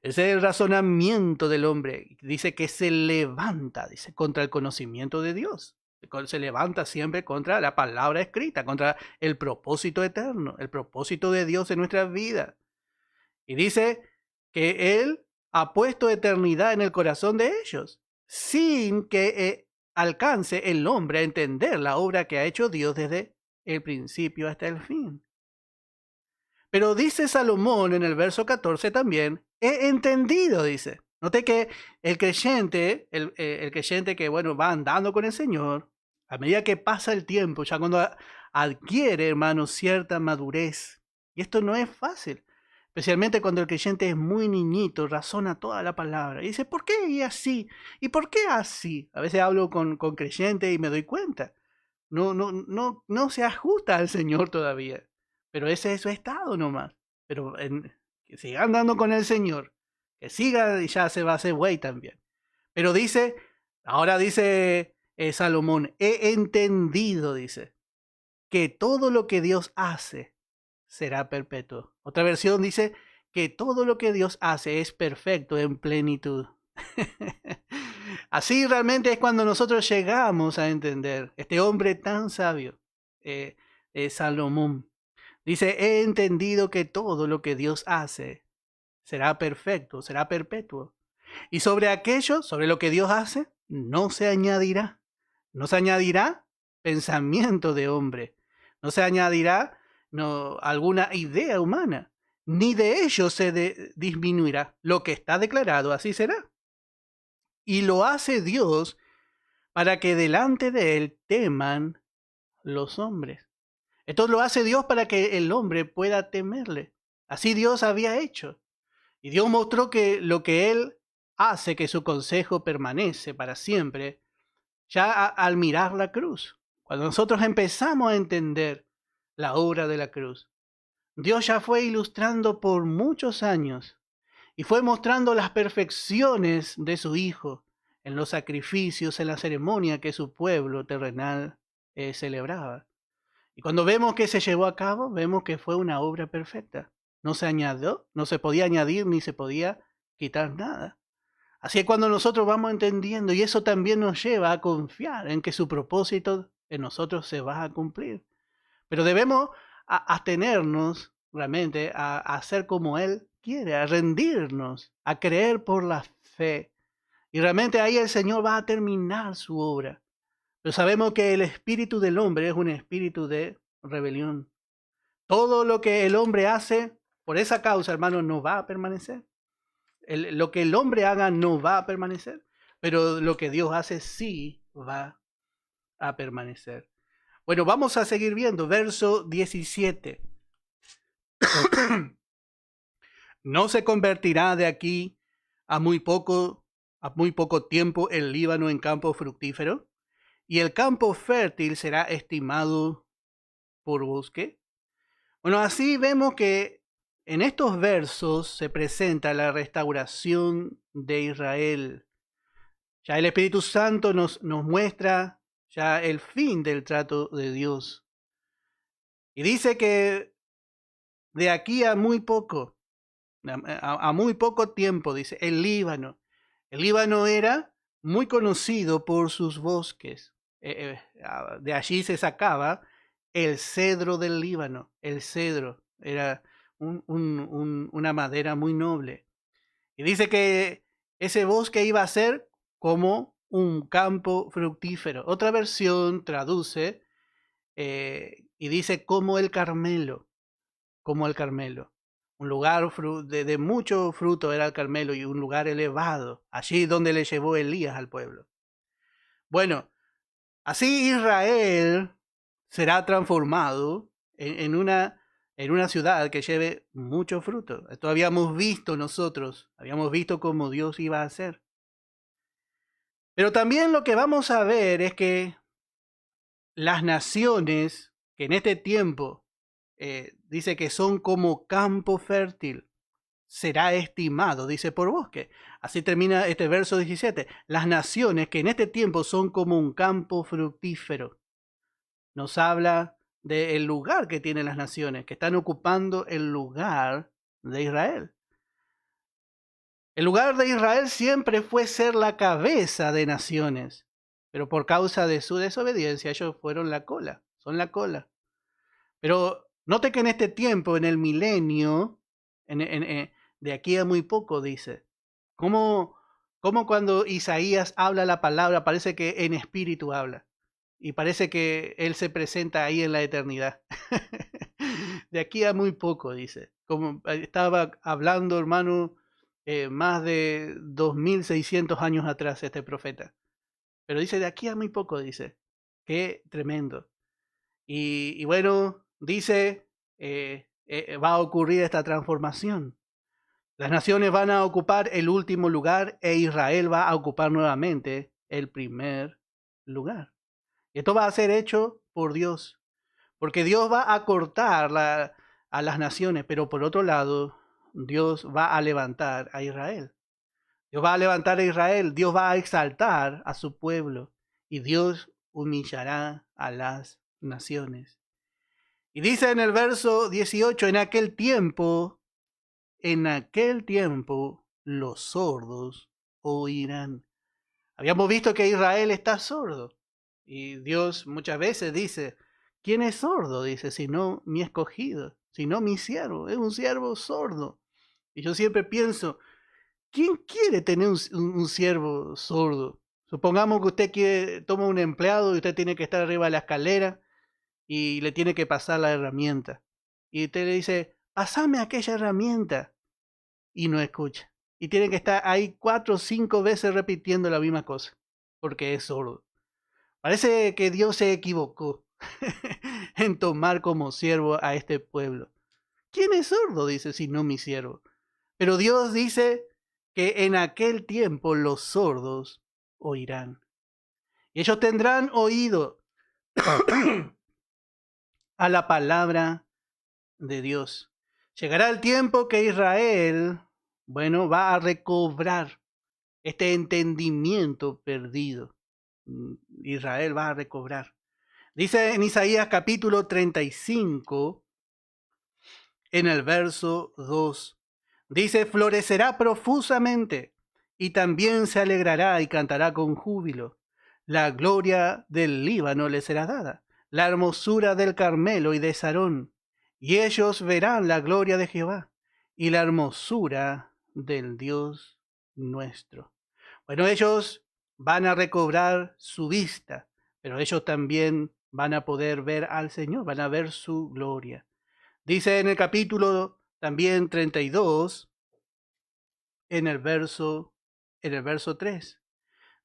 Ese es el razonamiento del hombre. Dice que se levanta, dice, contra el conocimiento de Dios. Se levanta siempre contra la palabra escrita, contra el propósito eterno, el propósito de Dios en nuestras vidas. Y dice que Él ha puesto eternidad en el corazón de ellos, sin que alcance el hombre a entender la obra que ha hecho Dios desde el principio hasta el fin. Pero dice Salomón en el verso 14 también, he entendido, dice. Note que el creyente que, va andando con el Señor, a medida que pasa el tiempo, ya cuando adquiere, hermano, cierta madurez, y esto no es fácil, especialmente cuando el creyente es muy niñito, razona toda la palabra, y dice, ¿por qué y así? ¿Y por qué así? A veces hablo con creyentes y me doy cuenta, no se ajusta al Señor todavía. Pero ese es su estado nomás. Pero que siga andando con el Señor. Que siga y ya se va a hacer güey también. Pero ahora dice Salomón, he entendido, dice, que todo lo que Dios hace será perpetuo. Otra versión dice que todo lo que Dios hace es perfecto en plenitud. Así realmente es cuando nosotros llegamos a entender. Este hombre tan sabio, Salomón, dice, he entendido que todo lo que Dios hace será perfecto, será perpetuo. Y sobre aquello, sobre lo que Dios hace, no se añadirá. No se añadirá pensamiento de hombre. No se añadirá alguna idea humana. Ni de ello se disminuirá. Lo que está declarado, así será. Y lo hace Dios para que delante de Él teman los hombres. Esto lo hace Dios para que el hombre pueda temerle. Así Dios había hecho. Y Dios mostró que lo que Él hace, que su consejo permanece para siempre, ya al mirar la cruz. Cuando nosotros empezamos a entender la obra de la cruz, Dios ya fue ilustrando por muchos años y fue mostrando las perfecciones de su Hijo en los sacrificios, en la ceremonia que su pueblo terrenal celebraba. Y cuando vemos que se llevó a cabo, vemos que fue una obra perfecta. No se añadió, no se podía añadir ni se podía quitar nada. Así es cuando nosotros vamos entendiendo, y eso también nos lleva a confiar en que su propósito en nosotros se va a cumplir. Pero debemos atenernos realmente a hacer como Él quiere, a rendirnos, a creer por la fe. Y realmente ahí el Señor va a terminar su obra. Pero sabemos que el espíritu del hombre es un espíritu de rebelión. Todo lo que el hombre hace, por esa causa, hermano, no va a permanecer. Lo que el hombre haga no va a permanecer, pero lo que Dios hace sí va a permanecer. Bueno, vamos a seguir viendo, verso 17. No se convertirá de aquí a muy poco tiempo el Líbano en campo fructífero, y el campo fértil será estimado por bosque. Bueno, así vemos que en estos versos se presenta la restauración de Israel. Ya el Espíritu Santo nos muestra ya el fin del trato de Dios. Y dice que de aquí a muy poco, a muy poco tiempo, dice, el Líbano. El Líbano era muy conocido por sus bosques. De allí se sacaba el cedro del Líbano. El cedro era una madera muy noble. Y dice que ese bosque iba a ser como un campo fructífero. Otra versión traduce y dice como el Carmelo. Como el Carmelo. Un lugar de mucho fruto era el Carmelo y un lugar elevado. Allí donde le llevó Elías al pueblo. Bueno, así Israel será transformado en una ciudad que lleve mucho fruto. Esto habíamos visto nosotros, habíamos visto cómo Dios iba a hacer. Pero también lo que vamos a ver es que las naciones que en este tiempo dice que son como campo fértil, será estimado, dice, por bosque. Así termina este verso 17. Las naciones que en este tiempo son como un campo fructífero. Nos habla del lugar que tienen las naciones, que están ocupando el lugar de Israel. El lugar de Israel siempre fue ser la cabeza de naciones, pero por causa de su desobediencia ellos fueron la cola, son la cola. Pero note que en este tiempo, en el milenio, de aquí a muy poco, dice, como cuando Isaías habla la palabra, parece que en espíritu habla. Y parece que Él se presenta ahí en la eternidad. De aquí a muy poco, dice. Como estaba hablando, hermano, más de 2600 años atrás este profeta. Pero dice, de aquí a muy poco, dice. Qué tremendo. Y bueno, dice, va a ocurrir esta transformación. Las naciones van a ocupar el último lugar e Israel va a ocupar nuevamente el primer lugar. Esto va a ser hecho por Dios, porque Dios va a cortar a las naciones, pero por otro lado, Dios va a levantar a Israel. Dios va a levantar a Israel, Dios va a exaltar a su pueblo y Dios humillará a las naciones. Y dice en el verso 18, en aquel tiempo los sordos oirán. Habíamos visto que Israel está sordo. Y Dios muchas veces dice, ¿quién es sordo? Dice, sino mi escogido, sino mi siervo, es un siervo sordo. Y yo siempre pienso, ¿quién quiere tener un siervo sordo? Supongamos que usted toma un empleado y usted tiene que estar arriba de la escalera y le tiene que pasar la herramienta. Y usted le dice, pásame aquella herramienta. Y no escucha. Y tiene que estar ahí 4 o 5 veces repitiendo la misma cosa, porque es sordo. Parece que Dios se equivocó en tomar como siervo a este pueblo. ¿Quién es sordo? Dice, si no mi siervo. Pero Dios dice que en aquel tiempo los sordos oirán. Y ellos tendrán oído a la palabra de Dios. Llegará el tiempo que Israel, va a recobrar este entendimiento perdido. Israel va a recobrar. Dice en Isaías capítulo 35, en el verso 2, dice, florecerá profusamente y también se alegrará y cantará con júbilo. La gloria del Líbano le será dada, la hermosura del Carmelo y de Sarón, y ellos verán la gloria de Jehová y la hermosura del Dios nuestro. Bueno, ellos van a recobrar su vista, pero ellos también van a poder ver al Señor, van a ver su gloria. Dice en el capítulo también 32, en el verso 3.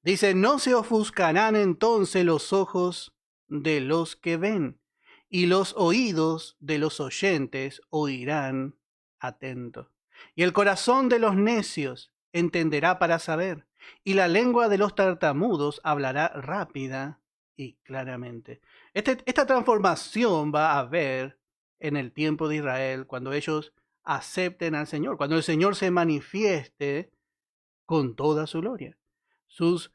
Dice, no se ofuscarán entonces los ojos de los que ven, y los oídos de los oyentes oirán atentos. Y el corazón de los necios entenderá para saber, y la lengua de los tartamudos hablará rápida y claramente. Esta transformación va a haber en el tiempo de Israel, cuando ellos acepten al Señor, cuando el Señor se manifieste con toda su gloria. Sus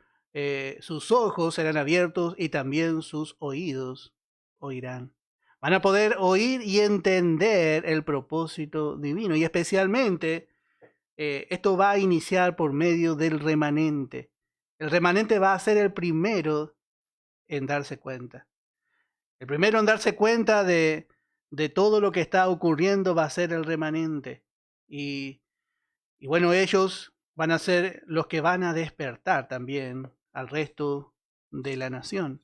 ojos serán abiertos y también sus oídos oirán. Van a poder oír y entender el propósito divino. Y especialmente, esto va a iniciar por medio del remanente. El remanente va a ser el primero en darse cuenta. El primero en darse cuenta de todo lo que está ocurriendo va a ser el remanente. Y bueno, ellos van a ser los que van a despertar también al resto de la nación.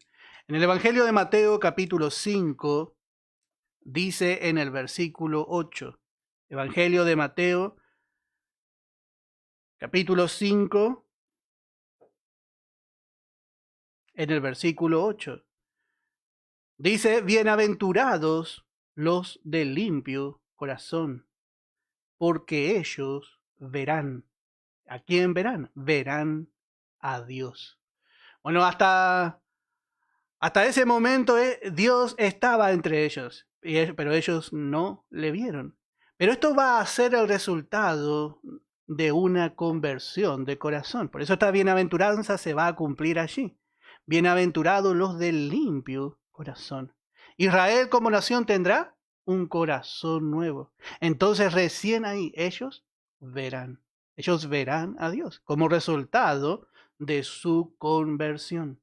En el Evangelio de Mateo capítulo 5 dice en el versículo 8, Evangelio de Mateo capítulo 5 en el versículo 8. Dice, bienaventurados los de limpio corazón, porque ellos verán. ¿A quién verán? Verán a Dios. Bueno, hasta ese momento Dios estaba entre ellos, pero ellos no le vieron. Pero esto va a ser el resultado de una conversión de corazón. Por eso esta bienaventuranza se va a cumplir allí. Bienaventurados los de limpio corazón. Israel como nación tendrá un corazón nuevo. Entonces recién ahí ellos verán a Dios como resultado de su conversión.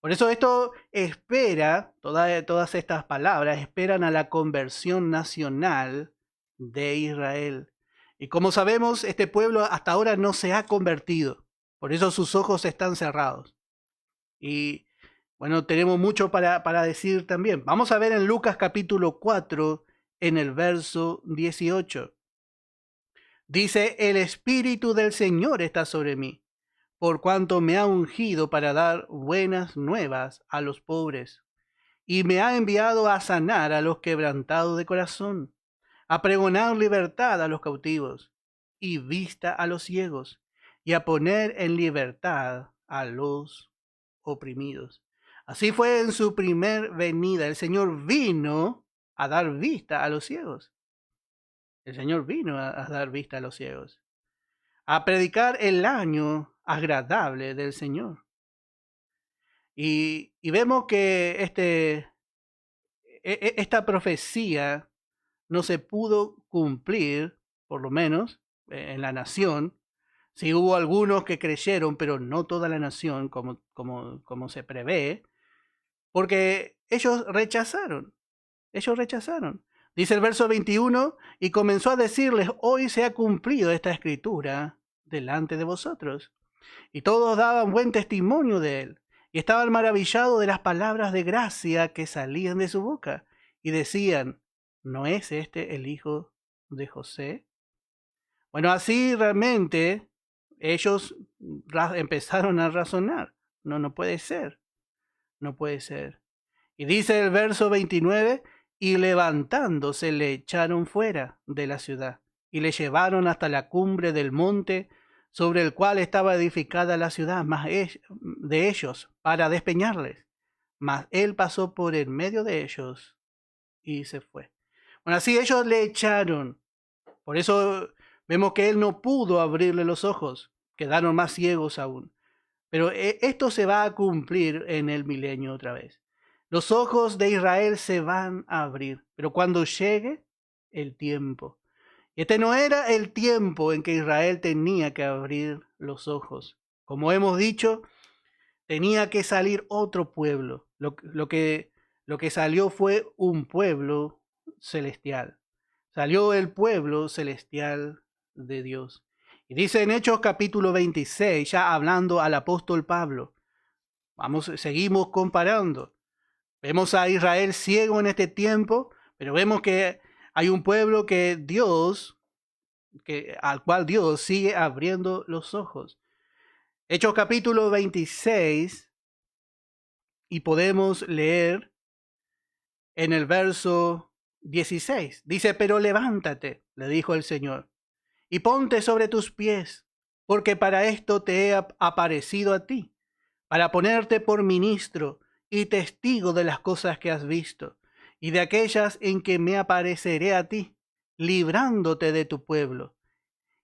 Por eso esto espera, todas estas palabras esperan a la conversión nacional de Israel. Y como sabemos, este pueblo hasta ahora no se ha convertido. Por eso sus ojos están cerrados. Y bueno, tenemos mucho para decir también. Vamos a ver en Lucas capítulo 4, en el verso 18. Dice, el Espíritu del Señor está sobre mí, por cuanto me ha ungido para dar buenas nuevas a los pobres, y me ha enviado a sanar a los quebrantados de corazón, a pregonar libertad a los cautivos, y vista a los ciegos, y a poner en libertad a los oprimidos. Así fue en su primer venida. El Señor vino a dar vista a los ciegos. El Señor vino a dar vista a los ciegos, a predicar el año agradable del Señor. Y vemos que esta profecía no se pudo cumplir, por lo menos en la nación. Sí hubo algunos que creyeron, pero no toda la nación, como se prevé, porque ellos rechazaron. Dice el verso 21, y comenzó a decirles, hoy se ha cumplido esta escritura delante de vosotros. Y todos daban buen testimonio de él, y estaban maravillados de las palabras de gracia que salían de su boca, y decían, ¿no es este el hijo de José? Bueno, así realmente ellos empezaron a razonar. No puede ser. Y dice el verso 29, y levantándose le echaron fuera de la ciudad, y le llevaron hasta la cumbre del monte sobre el cual estaba edificada la ciudad, de ellos, para despeñarles. Mas él pasó por en medio de ellos y se fue. Bueno, así ellos le echaron. Por eso vemos que él no pudo abrirle los ojos, quedaron más ciegos aún. Pero esto se va a cumplir en el milenio otra vez. Los ojos de Israel se van a abrir, pero cuando llegue el tiempo. Este no era el tiempo en que Israel tenía que abrir los ojos. Como hemos dicho, tenía que salir otro pueblo. Lo que salió fue un pueblo celestial. Salió el pueblo celestial de Dios. Y dice en Hechos capítulo 26, ya hablando al apóstol Pablo. Seguimos comparando. Vemos a Israel ciego en este tiempo, pero vemos que hay un pueblo al cual Dios sigue abriendo los ojos. Hechos capítulo 26, y podemos leer en el verso 16. Dice, pero levántate, le dijo el Señor, y ponte sobre tus pies, porque para esto te he aparecido a ti, para ponerte por ministro y testigo de las cosas que has visto, y de aquellas en que me apareceré a ti, librándote de tu pueblo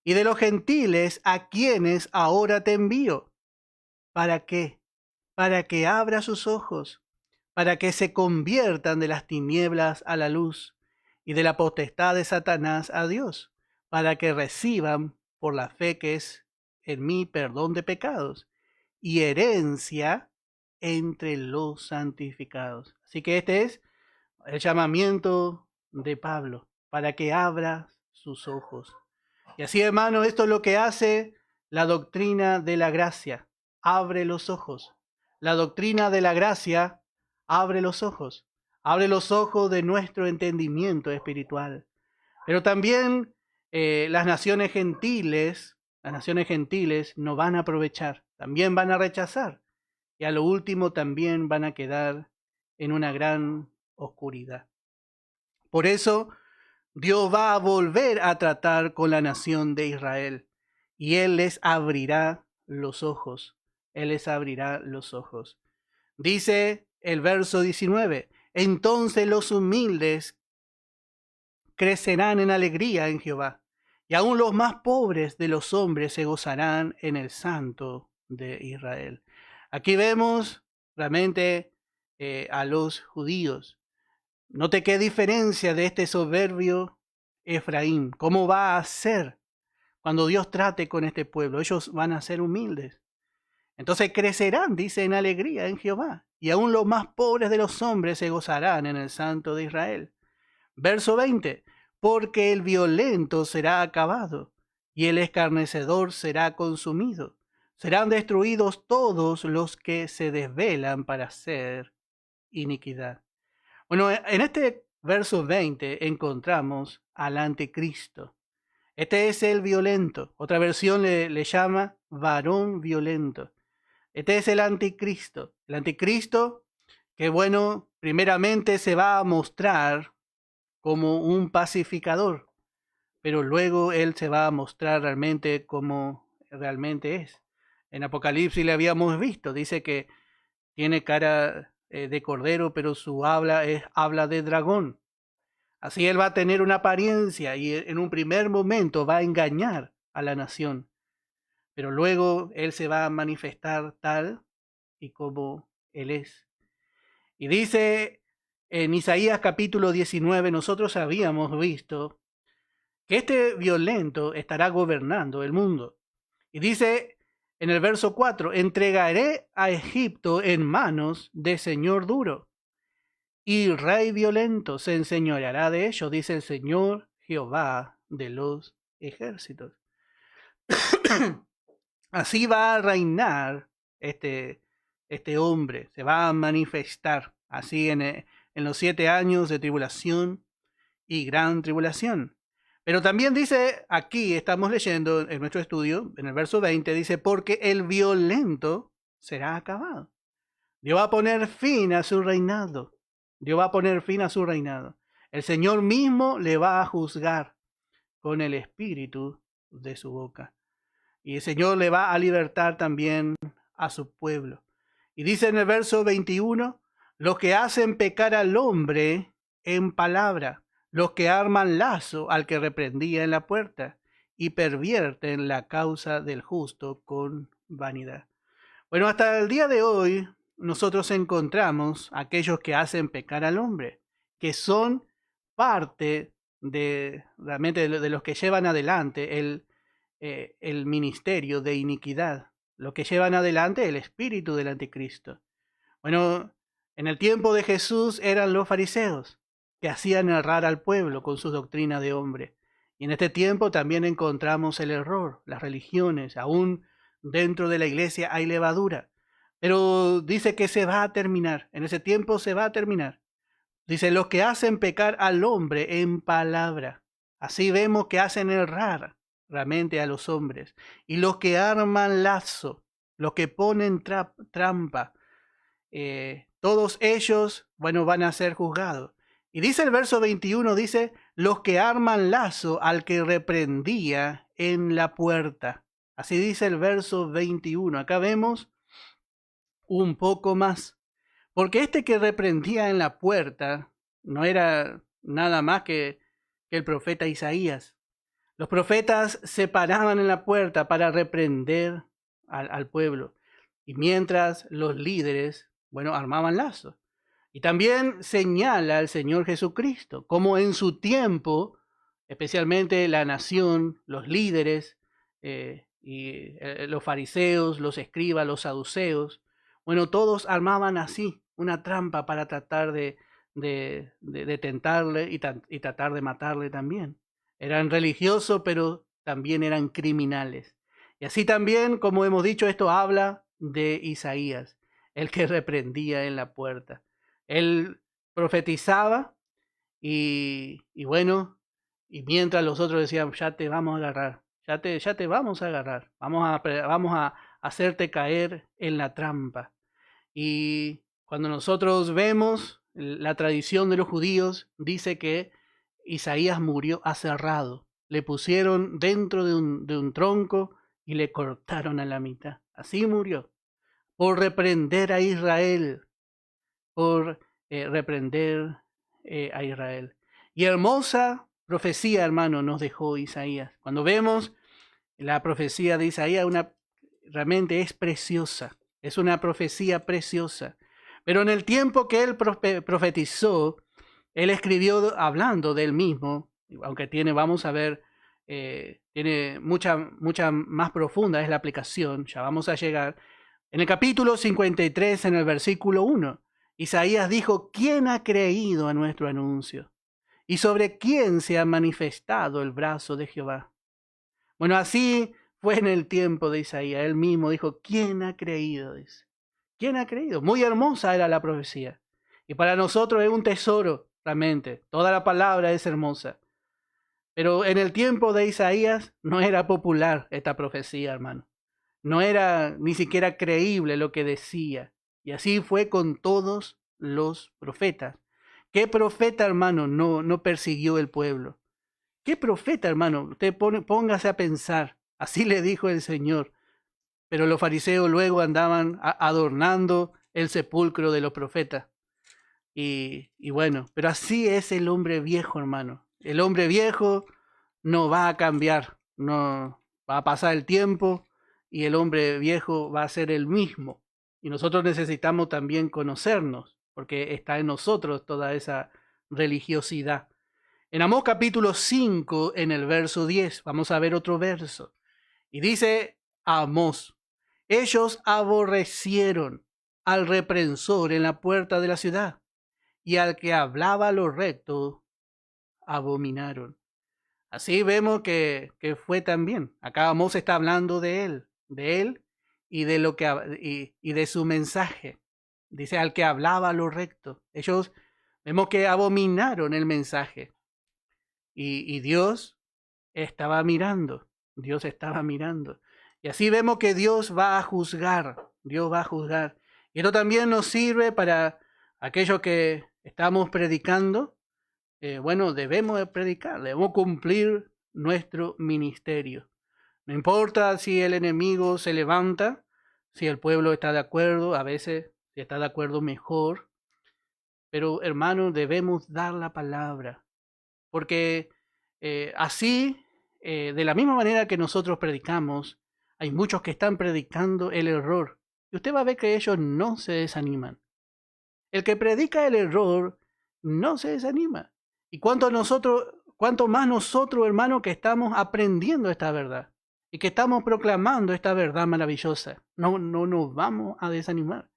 y de los gentiles a quienes ahora te envío. ¿Para qué? Para que abra sus ojos, para que se conviertan de las tinieblas a la luz y de la potestad de Satanás a Dios, para que reciban por la fe que es en mí perdón de pecados y herencia entre los santificados. Así que este es el llamamiento de Pablo, para que abra sus ojos. Y así, hermano, esto es lo que hace la doctrina de la gracia. Abre los ojos. La doctrina de la gracia abre los ojos. Abre los ojos de nuestro entendimiento espiritual. Pero también las naciones gentiles no van a aprovechar. También van a rechazar. Y a lo último también van a quedar en una gran oscuridad. Por eso Dios va a volver a tratar con la nación de Israel y Él les abrirá los ojos. Él les abrirá los ojos. Dice el verso 19, entonces los humildes crecerán en alegría en Jehová, y aún los más pobres de los hombres se gozarán en el Santo de Israel. Aquí vemos realmente a los judíos. Note qué diferencia de este soberbio Efraín. ¿Cómo va a ser cuando Dios trate con este pueblo? Ellos van a ser humildes. Entonces crecerán, dice, en alegría en Jehová. Y aún los más pobres de los hombres se gozarán en el Santo de Israel. Verso 20. Porque el violento será acabado y el escarnecedor será consumido. Serán destruidos todos los que se desvelan para hacer iniquidad. Bueno, en este verso 20 encontramos al anticristo. Este es el violento. Otra versión le llama varón violento. Este es el anticristo. El anticristo que, bueno, primeramente se va a mostrar como un pacificador, pero luego él se va a mostrar realmente como realmente es. En Apocalipsis le habíamos visto, dice que tiene cara de cordero, pero su habla es habla de dragón. Así él va a tener una apariencia y en un primer momento va a engañar a la nación, pero luego él se va a manifestar tal y como él es. Y dice en Isaías capítulo 19, nosotros habíamos visto que este violento estará gobernando el mundo. Y dice en el verso 4, entregaré a Egipto en manos de señor duro, y rey violento se enseñoreará de ellos, dice el Señor Jehová de los ejércitos. Así va a reinar este hombre, se va a manifestar así en los 7 años de tribulación y gran tribulación. Pero también dice, aquí estamos leyendo en nuestro estudio, en el verso 20, dice, porque el violento será acabado. Dios va a poner fin a su reinado. Dios va a poner fin a su reinado. El Señor mismo le va a juzgar con el espíritu de su boca. Y el Señor le va a libertar también a su pueblo. Y dice en el verso 21, los que hacen pecar al hombre en palabra, los que arman lazo al que reprendía en la puerta y pervierten la causa del justo con vanidad. Bueno, hasta el día de hoy nosotros encontramos aquellos que hacen pecar al hombre, que son parte realmente de los que llevan adelante el ministerio de iniquidad, lo que llevan adelante el espíritu del anticristo. Bueno, en el tiempo de Jesús eran los fariseos, que hacían errar al pueblo con su doctrina de hombre. Y en este tiempo también encontramos el error, las religiones, aún dentro de la iglesia hay levadura. Pero dice que se va a terminar, en ese tiempo se va a terminar. Dice, los que hacen pecar al hombre en palabra. Así vemos que hacen errar realmente a los hombres. Y los que arman lazo, los que ponen trampa, todos ellos, bueno, van a ser juzgados. Y dice el verso 21, dice, los que arman lazo al que reprendía en la puerta. Así dice el verso 21. Acá vemos un poco más. Porque este que reprendía en la puerta no era nada más que que el profeta Isaías. Los profetas se paraban en la puerta para reprender al pueblo. Y mientras los líderes, bueno, armaban lazos. Y también señala al Señor Jesucristo, como en su tiempo, especialmente la nación, los líderes, los fariseos, los escribas, los saduceos, bueno, todos armaban así una trampa para tratar de tentarle y tratar de matarle también. Eran religiosos, pero también eran criminales. Y así también, como hemos dicho, esto habla de Isaías, el que reprendía en la puerta. Él profetizaba y bueno, y mientras los otros decían, ya te vamos a agarrar, ya te vamos a agarrar, vamos a hacerte caer en la trampa. Y cuando nosotros vemos la tradición de los judíos, dice que Isaías murió aserrado. Le pusieron dentro de un tronco y le cortaron a la mitad. Así murió, por reprender a Israel, por reprender a Israel. Y hermosa profecía, hermano, nos dejó Isaías. Cuando vemos la profecía de Isaías, realmente es preciosa. Es una profecía preciosa. Pero en el tiempo que él profetizó, él escribió hablando de él mismo, aunque vamos a ver, tiene mucha más profunda es la aplicación, ya vamos a llegar. En el capítulo 53, en el versículo 1, Isaías dijo, ¿quién ha creído a nuestro anuncio? ¿Y sobre quién se ha manifestado el brazo de Jehová? Bueno, así fue en el tiempo de Isaías. Él mismo dijo, ¿quién ha creído? Dice. ¿Quién ha creído? Muy hermosa era la profecía. Y para nosotros es un tesoro, realmente. Toda la palabra es hermosa. Pero en el tiempo de Isaías no era popular esta profecía, hermano. No era ni siquiera creíble lo que decía. Y así fue con todos los profetas. ¿Qué profeta, hermano, no persiguió el pueblo? ¿Qué profeta, hermano? Usted póngase a pensar. Así le dijo el Señor. Pero los fariseos luego andaban adornando el sepulcro de los profetas. Y bueno, pero así es el hombre viejo, hermano. El hombre viejo no va a cambiar. No va a pasar el tiempo y el hombre viejo va a ser el mismo. Y nosotros necesitamos también conocernos, porque está en nosotros toda esa religiosidad. En Amós capítulo 5, en el verso 10, vamos a ver otro verso. Y dice Amós, ellos aborrecieron al reprensor en la puerta de la ciudad, y al que hablaba lo recto, abominaron. Así vemos que fue también. Acá Amós está hablando de él y de lo que y de su mensaje. Dice al que hablaba lo recto. Ellos vemos que abominaron el mensaje. Y Dios estaba mirando. Dios estaba mirando. Y así vemos que Dios va a juzgar. Dios va a juzgar. Y esto también nos sirve para aquellos que estamos predicando. Bueno, debemos predicar, debemos cumplir nuestro ministerio. No importa si el enemigo se levanta, si el pueblo está de acuerdo, a veces si está de acuerdo mejor. Pero hermanos, debemos dar la palabra. Porque así, de la misma manera que nosotros predicamos, hay muchos que están predicando el error. Y usted va a ver que ellos no se desaniman. El que predica el error no se desanima. Y cuánto más nosotros, hermanos, que estamos aprendiendo esta verdad y que estamos proclamando esta verdad maravillosa, no nos vamos a desanimar.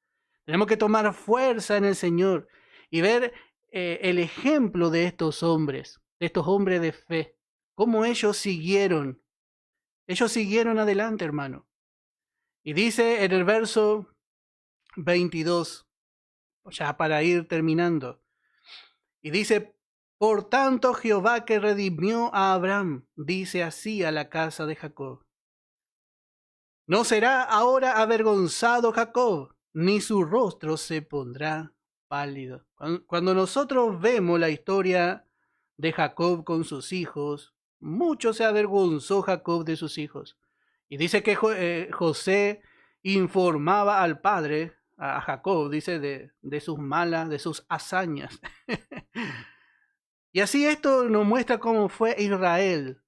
Tenemos que tomar fuerza en el Señor y ver el ejemplo de estos hombres de fe, cómo ellos siguieron adelante, hermano. Y dice en el verso 22, ya para ir terminando, y dice, por tanto Jehová que redimió a Abraham, dice así a la casa de Jacob, no será ahora avergonzado Jacob, ni su rostro se pondrá pálido. Cuando nosotros vemos la historia de Jacob con sus hijos, mucho se avergonzó Jacob de sus hijos. Y dice que José informaba al padre, a Jacob, dice, de sus malas, de sus hazañas. Y así esto nos muestra cómo fue Israel,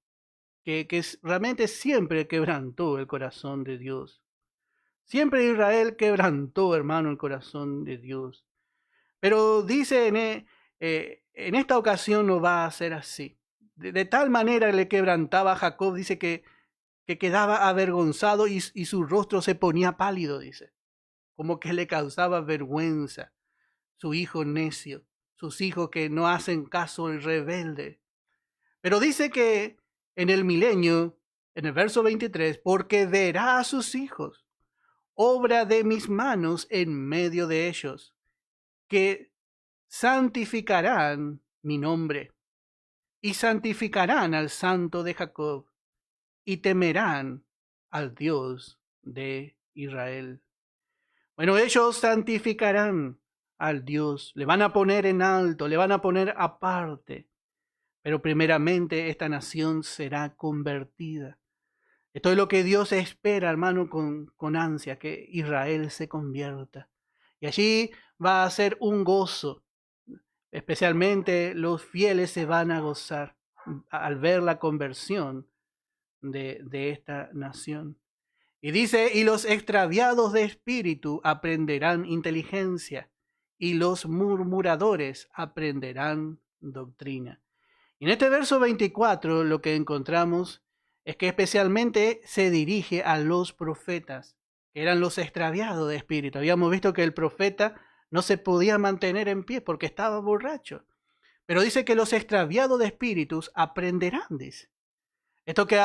que realmente siempre quebrantó el corazón de Dios. Siempre Israel quebrantó, hermano, el corazón de Dios. Pero dice en esta ocasión no va a ser así. De tal manera le quebrantaba a Jacob, dice que quedaba avergonzado y su rostro se ponía pálido, dice. Como que le causaba vergüenza su hijo necio, sus hijos que no hacen caso al rebelde. Pero dice que en el milenio, en el verso 23, porque verá a sus hijos, obra de mis manos en medio de ellos, que santificarán mi nombre, y santificarán al Santo de Jacob, y temerán al Dios de Israel. Bueno, ellos santificarán al Dios, le van a poner en alto, le van a poner aparte, pero primeramente esta nación será convertida. Esto es lo que Dios espera, hermano, con ansia, que Israel se convierta. Y allí va a ser un gozo. Especialmente los fieles se van a gozar al ver la conversión de esta nación. Y dice, y los extraviados de espíritu aprenderán inteligencia, y los murmuradores aprenderán doctrina. Y en este verso 24 lo que encontramos es que especialmente se dirige a los profetas, que eran los extraviados de espíritu. Habíamos visto que el profeta no se podía mantener en pie porque estaba borracho. Pero dice que los extraviados de espíritus aprenderán, dice. Esto que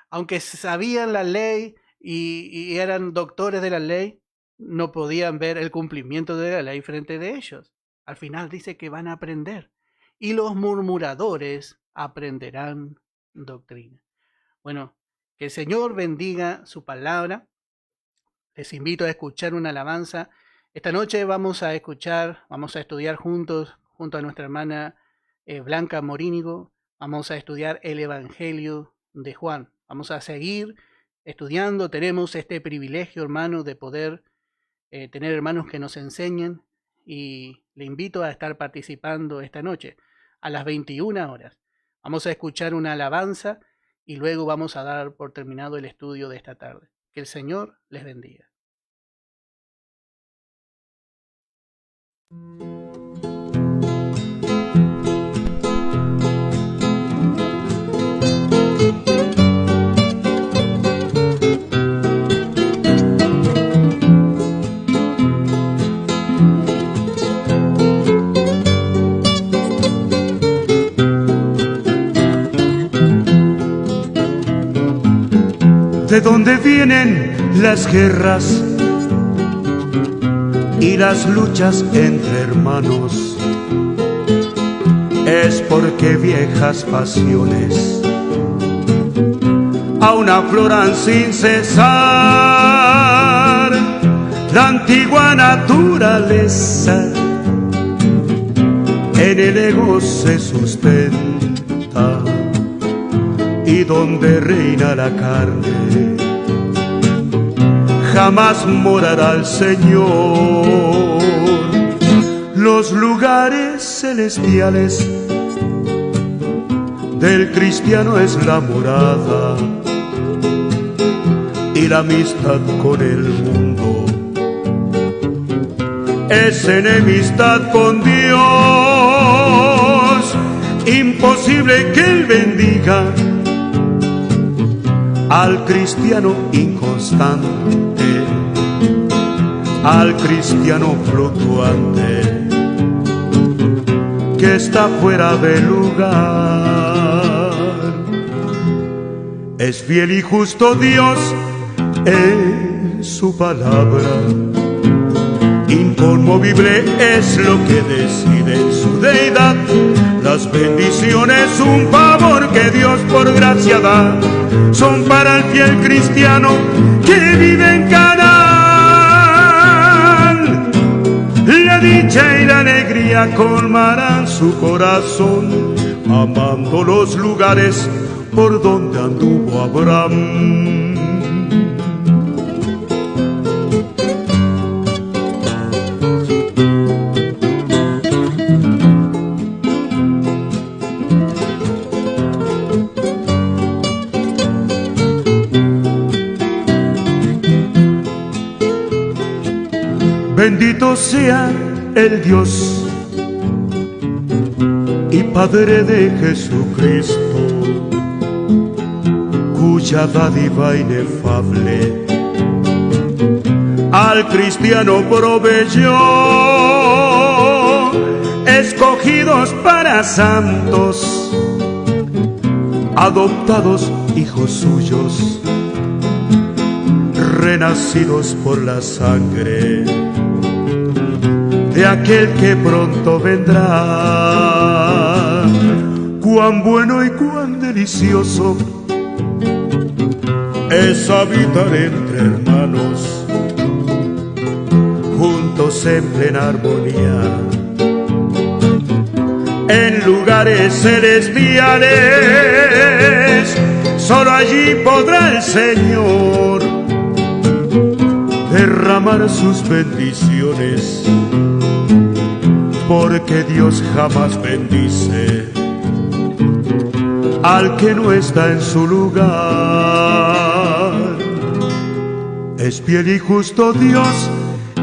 aunque sabían la ley y eran doctores de la ley, no podían ver el cumplimiento de la ley frente de ellos. Al final dice que van a aprender. Y los murmuradores aprenderán doctrina. Bueno, que el Señor bendiga su palabra. Les invito a escuchar una alabanza. Esta noche vamos a estudiar juntos, junto a nuestra hermana Blanca Morínigo, vamos a estudiar el Evangelio de Juan. Vamos a seguir estudiando. Tenemos este privilegio, hermano, de poder tener hermanos que nos enseñen, y le invito a estar participando esta noche a las 21 horas. Vamos a escuchar una alabanza y luego vamos a dar por terminado el estudio de esta tarde. Que el Señor les bendiga. ¿De dónde vienen las guerras y las luchas entre hermanos? Es porque viejas pasiones aún afloran sin cesar. La antigua naturaleza en el ego se sustenta, y donde reina la carne jamás morará el Señor. Los lugares celestiales del cristiano es la morada y la amistad con el mundo es enemistad con Dios. Imposible que Él bendiga al cristiano inconstante, al cristiano fluctuante, que está fuera de lugar. Es fiel y justo Dios en su palabra, inconmovible es lo que decide en su deidad. Las bendiciones, un favor que Dios por gracia da, son para el fiel cristiano que vive en Canaán. La dicha y la alegría colmarán su corazón, amando los lugares por donde anduvo Abraham. Bendito sea el Dios y Padre de Jesucristo, cuya dádiva inefable al cristiano proveyó, escogidos para santos, adoptados hijos suyos, renacidos por la sangre de aquel que pronto vendrá. Cuán bueno y cuán delicioso es habitar entre hermanos, juntos en plena armonía, en lugares celestiales. Solo allí podrá el Señor derramar sus bendiciones, porque Dios jamás bendice al que no está en su lugar. Es fiel y justo Dios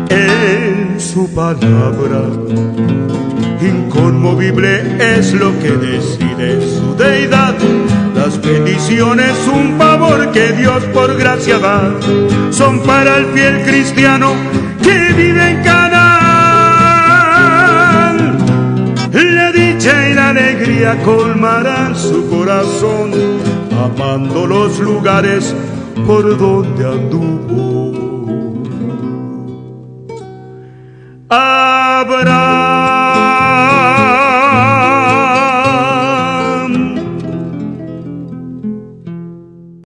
en su palabra, inconmovible es lo que decide su deidad. Las bendiciones, un favor que Dios por gracia da, son para el fiel cristiano que vive en Canaán. La dicha y la alegría colmarán su corazón, amando los lugares por donde anduvo. Abraham.